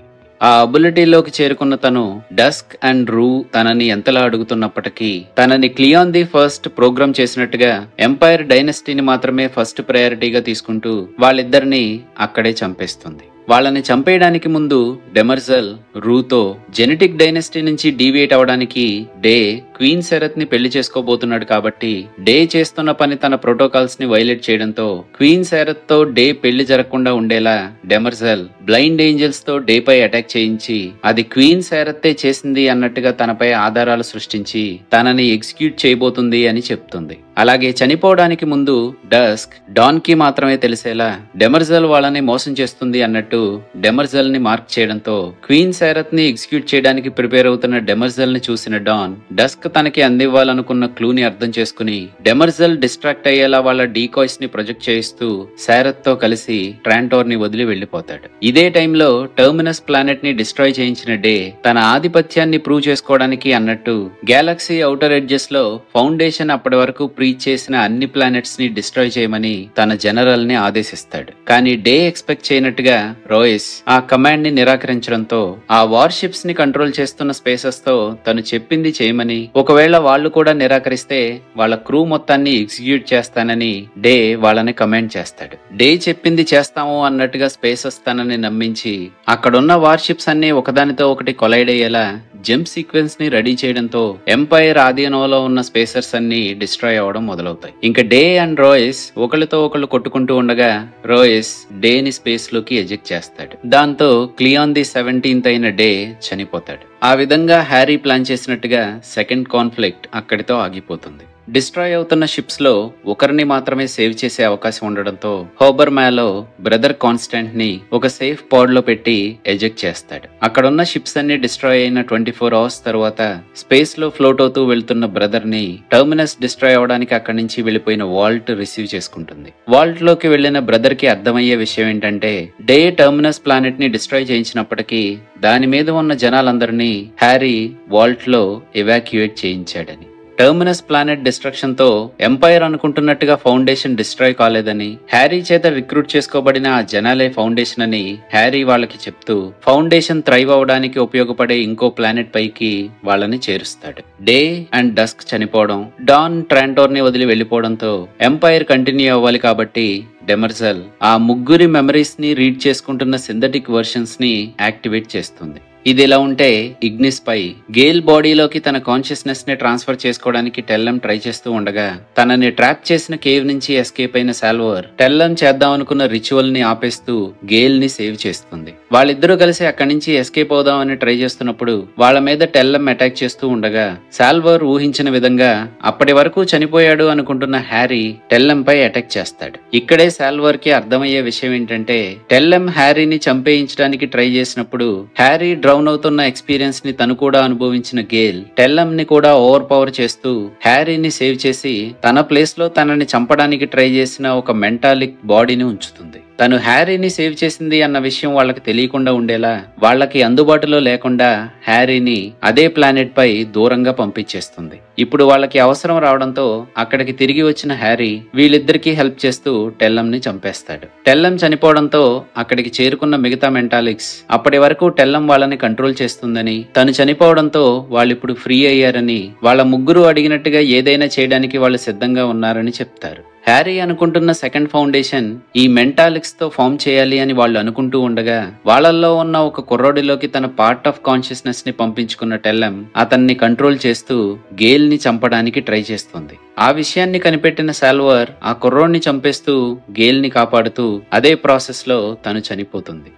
ఆ అబిలిటీలోకి చేరుకున్న తను డస్క్ అండ్ రూ తనని ఎంతలా అడుగుతున్నప్పటికీ తనని క్లియాన్ ది ఫస్ట్ ప్రోగ్రామ్ చేసినట్టుగా ఎంపైర్ డైనస్టీని మాత్రమే ఫస్ట్ ప్రయారిటీగా తీసుకుంటూ వాళ్ళిద్దరిని అక్కడే చంపేస్తుంది. వాళ్ళని చంపేయడానికి ముందు డెమర్జల్ రూతో జెనెటిక్ డైనస్టీ నుంచి డీవియేట్ అవడానికి డే క్వీన్ సెరత్ ని పెళ్లి చేసుకోబోతున్నాడు కాబట్టి డే చేస్తున్న పని తన ప్రోటోకాల్స్ ని వైలేట్ చేయడంతో క్వీన్ సెరత్ తో డే పెళ్లి జరగకుండా ఉండేలా డెమర్జల్ బ్లైండ్ ఏంజల్స్ తో డే పై అటాక్ చేయించి అది క్వీన్ సెరత్తే చేసింది అన్నట్టుగా తనపై ఆధారాలు సృష్టించి తనని ఎగ్జిక్యూట్ చేయబోతుంది అని చెప్తుంది. అలాగే చనిపోవడానికి ముందు డస్క్ డాన్ కి మాత్రమే తెలిసేలా డెమర్జల్ వాళ్ళని మోసం చేస్తుంది అన్నట్టు డెమర్జల్ ని మార్క్ చేయడంతో క్వీన్ సెరత్ ని ఎగ్జిక్యూట్ చేయడానికి ప్రిపేర్ అవుతున్న డెమర్జల్ ని చూసిన డాన్ డస్క్ తనకి అందివ్వాలనుకున్న క్లూని అర్థం చేసుకుని డెమర్జల్ డిస్ట్రాక్ట్ అయ్యేలా వాళ్ళ డీకాయ్స్ ని ప్రొజెక్ట్ చేయిస్తూ సెరత్ తో కలిసి ట్రాంటోర్ ని వదిలి వెళ్లిపోతాడు. ఇదే టైంలో టర్మినస్ ప్లానెట్ ని డిస్ట్రాయ్ చేయించిన డే తన ఆధిపత్యాన్ని ప్రూవ్ చేసుకోవడానికి అన్నట్టు గెలాక్సీ ఔటర్ ఎడ్జెస్ లో ఫౌండేషన్ అప్పటి వరకు ప్రీచ్ చేసిన అన్ని ప్లానెట్స్ ని డిస్ట్రాయ్ చేయమని తన జనరల్ ని ఆదేశిస్తాడు. కానీ డే ఎక్స్పెక్ట్ చేయనట్టుగా రోయిస్ ఆ కమాండ్ ని నిరాకరించడంతో ఆ వార్షిప్స్ ని కంట్రోల్ చేస్తున్న స్పేసెస్ తో తను చెప్పింది చేయమని, ఒకవేళ వాళ్ళు కూడా నిరాకరిస్తే వాళ్ళ క్రూ మొత్తాన్ని ఎగ్జిక్యూట్ చేస్తానని డే వాళ్ళని కమాండ్ చేస్తాడు. డే చెప్పింది చేస్తాము అన్నట్టుగా స్పేసెస్ తనని నమ్మించి అక్కడున్న వార్షిప్స్ అన్ని ఒకదానితో ఒకటి కొలైడ్ అయ్యేలా జంప్ సీక్వెన్స్ ని రెడీ చేయడంతో ఎంపైర్ ఆధీనంలో ఉన్న స్పేసర్స్ అన్ని డిస్ట్రాయ్ అవడం మొదలవుతాయి. ఇంకా డే అండ్ రోయిస్ ఒకళ్ళతో ఒకళ్ళు కొట్టుకుంటూ ఉండగా రోయిస్ డే ని స్పేస్ లోకి ఎజెక్ట్ చేస్తాడు. దాంతో క్లియాన్ ది 17th అయిన డే చనిపోతాడు. ఆ విధంగా హ్యారీ ప్లాన్ చేసినట్టుగా సెకండ్ కాన్ఫ్లిక్ట్ అక్కడితో ఆగిపోతుంది. డిస్ట్రాయ్ అవుతున్న షిప్స్ లో ఒకరిని మాత్రమే సేవ్ చేసే అవకాశం ఉండడంతో హోబర్ మ్యాలో బ్రదర్ కాన్స్టెంట్ ని ఒక సేఫ్ పాడ్ లో పెట్టి ఎజెక్ట్ చేస్తాడు. అక్కడున్న షిప్స్ అన్ని డిస్ట్రాయ్ అయిన 24 hours తర్వాత స్పేస్ లో ఫ్లోట్ అవుతూ వెళ్తున్న బ్రదర్ ని టర్మినస్ డిస్ట్రాయ్ అవడానికి అక్కడి నుంచి వెళ్లిపోయిన వాల్ట్ రిసీవ్ చేసుకుంటుంది. వాల్ట్ లోకి వెళ్లిన బ్రదర్ కి అర్థమయ్యే విషయం ఏంటంటే డే టర్మినస్ ప్లానెట్ ని డిస్ట్రాయ్ చేయించినప్పటికీ దాని మీద ఉన్న జనాలందరినీ హ్యారీ వాల్ట్ లో ఎవాక్యుయేట్ చేయించాడని. టర్మినస్ ప్లానెట్ డిస్ట్రక్షన్ తో ఎంపైర్ అనుకుంటున్నట్టుగా ఫౌండేషన్ డిస్ట్రాయ్ కాలేదని, హ్యారీ చేత రిక్రూట్ చేసుకోబడిన ఆ జనాలే ఫౌండేషన్ అని హ్యారీ వాళ్ళకి చెప్తూ ఫౌండేషన్ థ్రైవ్ అవడానికి ఉపయోగపడే ఇంకో ప్లానెట్ పైకి వాళ్ళని చేరుస్తాడు. డే అండ్ డస్క్ చనిపోవడం, డాన్ ట్రాంటోర్ ని వదిలి వెళ్లిపోవడంతో ఎంపైర్ కంటిన్యూ అవ్వాలి కాబట్టి డెమర్జల్ ఆ ముగ్గురి మెమరీస్ ని రీడ్ చేసుకుంటున్న సింథటిక్ వర్షన్స్ ని యాక్టివేట్ చేస్తుంది. ఇది ఇలా ఉంటే ఇగ్నిస్ పై గేల్ బాడీలోకి తన కాన్షియస్నెస్ ని ట్రాన్స్ఫర్ చేసుకోవడానికి టెల్లం ట్రై చేస్తూ ఉండగా తనని ట్రాప్ చేసిన కేవ్ నుంచి ఎస్కేప్ అయిన సాల్వర్ టెల్లం చేద్దాం అనుకున్న రిచువల్ ని ఆపేస్తూ గేల్ ని సేవ్ చేస్తుంది. వాళ్ళిద్దరూ కలిసి అక్కడి నుంచి ఎస్కేప్ అవుదామని ట్రై చేస్తున్నప్పుడు వాళ్ళ మీద టెల్లం అటాక్ చేస్తూ ఉండగా సాల్వర్ ఊహించిన విధంగా అప్పటి వరకు చనిపోయాడు అనుకుంటున్న హ్యారీ టెల్లం పై అటాక్ చేస్తాడు. ఇక్కడే సాల్వర్ కి అర్థమయ్యే విషయం ఏంటంటే టెల్లం హ్యారీని చంపేయించడానికి ట్రై చేసినప్పుడు హ్యారీ డ్రౌన్ అవుతున్న ఎక్స్పీరియన్స్ ని తను కూడా అనుభవించిన గేల్ టెల్లం ని కూడా ఓవర్ పవర్ చేస్తూ హ్యారీని సేవ్ చేసి తన ప్లేస్ లో తనని చంపడానికి ట్రై చేసిన ఒక మెంటాలిక్ బాడీని ఉంచుతుంది. తను హ్యారీని సేవ్ చేసింది అన్న విషయం వాళ్ళకి తెలియకుండా ఉండేలా వాళ్ళకి అందుబాటులో లేకుండా హ్యారీని అదే ప్లానెట్ పై దూరంగా పంపించేస్తుంది. ఇప్పుడు వాళ్ళకి అవసరం రావడంతో అక్కడికి తిరిగి వచ్చిన హ్యారీ వీళ్ళిద్దరికీ హెల్ప్ చేస్తూ టెల్లం ని చంపేస్తాడు. టెల్లం చనిపోవడంతో అక్కడికి చేరుకున్న మిగతా మెంటాలిక్స్ అప్పటి వరకు టెల్లం వాళ్ళని కంట్రోల్ చేస్తుందని, తను చనిపోవడంతో వాళ్ళిప్పుడు ఫ్రీ అయ్యారని, వాళ్ళ ముగ్గురు అడిగినట్టుగా ఏదైనా చేయడానికి వాళ్ళు సిద్ధంగా ఉన్నారని చెప్తారు. హ్యారీ అనుకుంటున్న సెకండ్ ఫౌండేషన్ ఈ మెంటాలిక్స్ తో ఫామ్ చేయాలి అని వాళ్ళు అనుకుంటూ ఉండగా వాళ్ళల్లో ఉన్న ఒక కుర్రోడిలోకి తన పార్ట్ ఆఫ్ కాన్షియస్నెస్ ని పంపించుకున్న టెల్లం అతన్ని కంట్రోల్ చేస్తూ గేల్ ని చంపడానికి ట్రై చేస్తుంది. ఆ విషయాన్ని కనిపెట్టిన సాల్వర్ ఆ కుర్రోడ్ని చంపేస్తూ గేల్ ని కాపాడుతూ అదే ప్రాసెస్ లో తను చనిపోతుంది.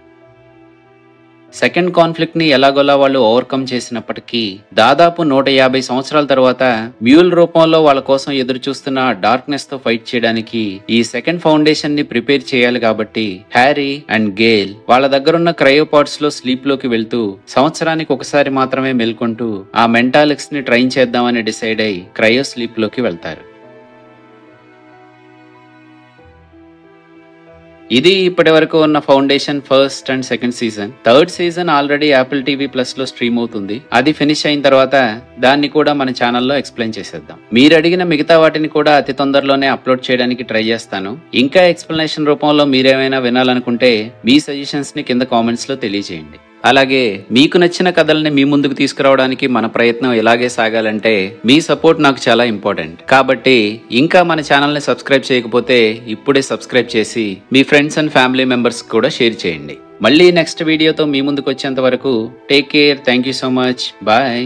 సెకండ్ కాన్ఫ్లిక్ట్ ని ఎలాగోలా వాళ్ళు ఓవర్కమ్ చేసినప్పటికీ దాదాపు 150 సంవత్సరాల తర్వాత మ్యూల్ రూపంలో వాళ్ళ కోసం ఎదురు చూస్తున్న డార్క్నెస్ తో ఫైట్ చేయడానికి ఈ సెకండ్ ఫౌండేషన్ ని ప్రిపేర్ చేయాలి కాబట్టి హ్యారీ అండ్ గేల్ వాళ్ళ దగ్గరున్న క్రయోపాడ్స్ లో స్లీప్ లోకి వెళ్తూ సంవత్సరానికి ఒకసారి మాత్రమే మేల్కొంటూ ఆ మెంటాలిక్స్ ని ట్రైన్ చేద్దామని డిసైడ్ అయి క్రయో స్లీప్ లోకి వెళ్తారు. ఇది ఇప్పటి వరకు ఉన్న foundation first and second season. Third season already Apple TV plus లో స్ట్రీమ్ అవుతుంది. అది ఫినిష్ అయిన తర్వాత దాన్ని కూడా మన ఛానల్లో ఎక్స్ప్లెయిన్ చేసేద్దాం. మీరు అడిగిన మిగతా వాటిని కూడా అతి తొందరలోనే అప్లోడ్ చేయడానికి ట్రై చేస్తాను. ఇంకా ఎక్స్ప్లెనేషన్ రూపంలో మీరేమైనా వినాలనుకుంటే మీ సజెషన్స్ ని కింద కామెంట్స్ లో తెలియజేయండి. అలాగే మీకు నచ్చిన కథల్ని మీ ముందుకు తీసుకురావడానికి మన ప్రయత్నం ఇలాగే సాగాలంటే మీ సపోర్ట్ నాకు చాలా ఇంపార్టెంట్. కాబట్టి ఇంకా మన ఛానల్ని సబ్స్క్రైబ్ చేయకపోతే ఇప్పుడే సబ్స్క్రైబ్ చేసి మీ ఫ్రెండ్స్ అండ్ ఫ్యామిలీ మెంబర్స్ కూడా షేర్ చేయండి. మళ్ళీ నెక్స్ట్ వీడియోతో మీ ముందుకు వచ్చేంత వరకు take care. Thank you so much. Bye.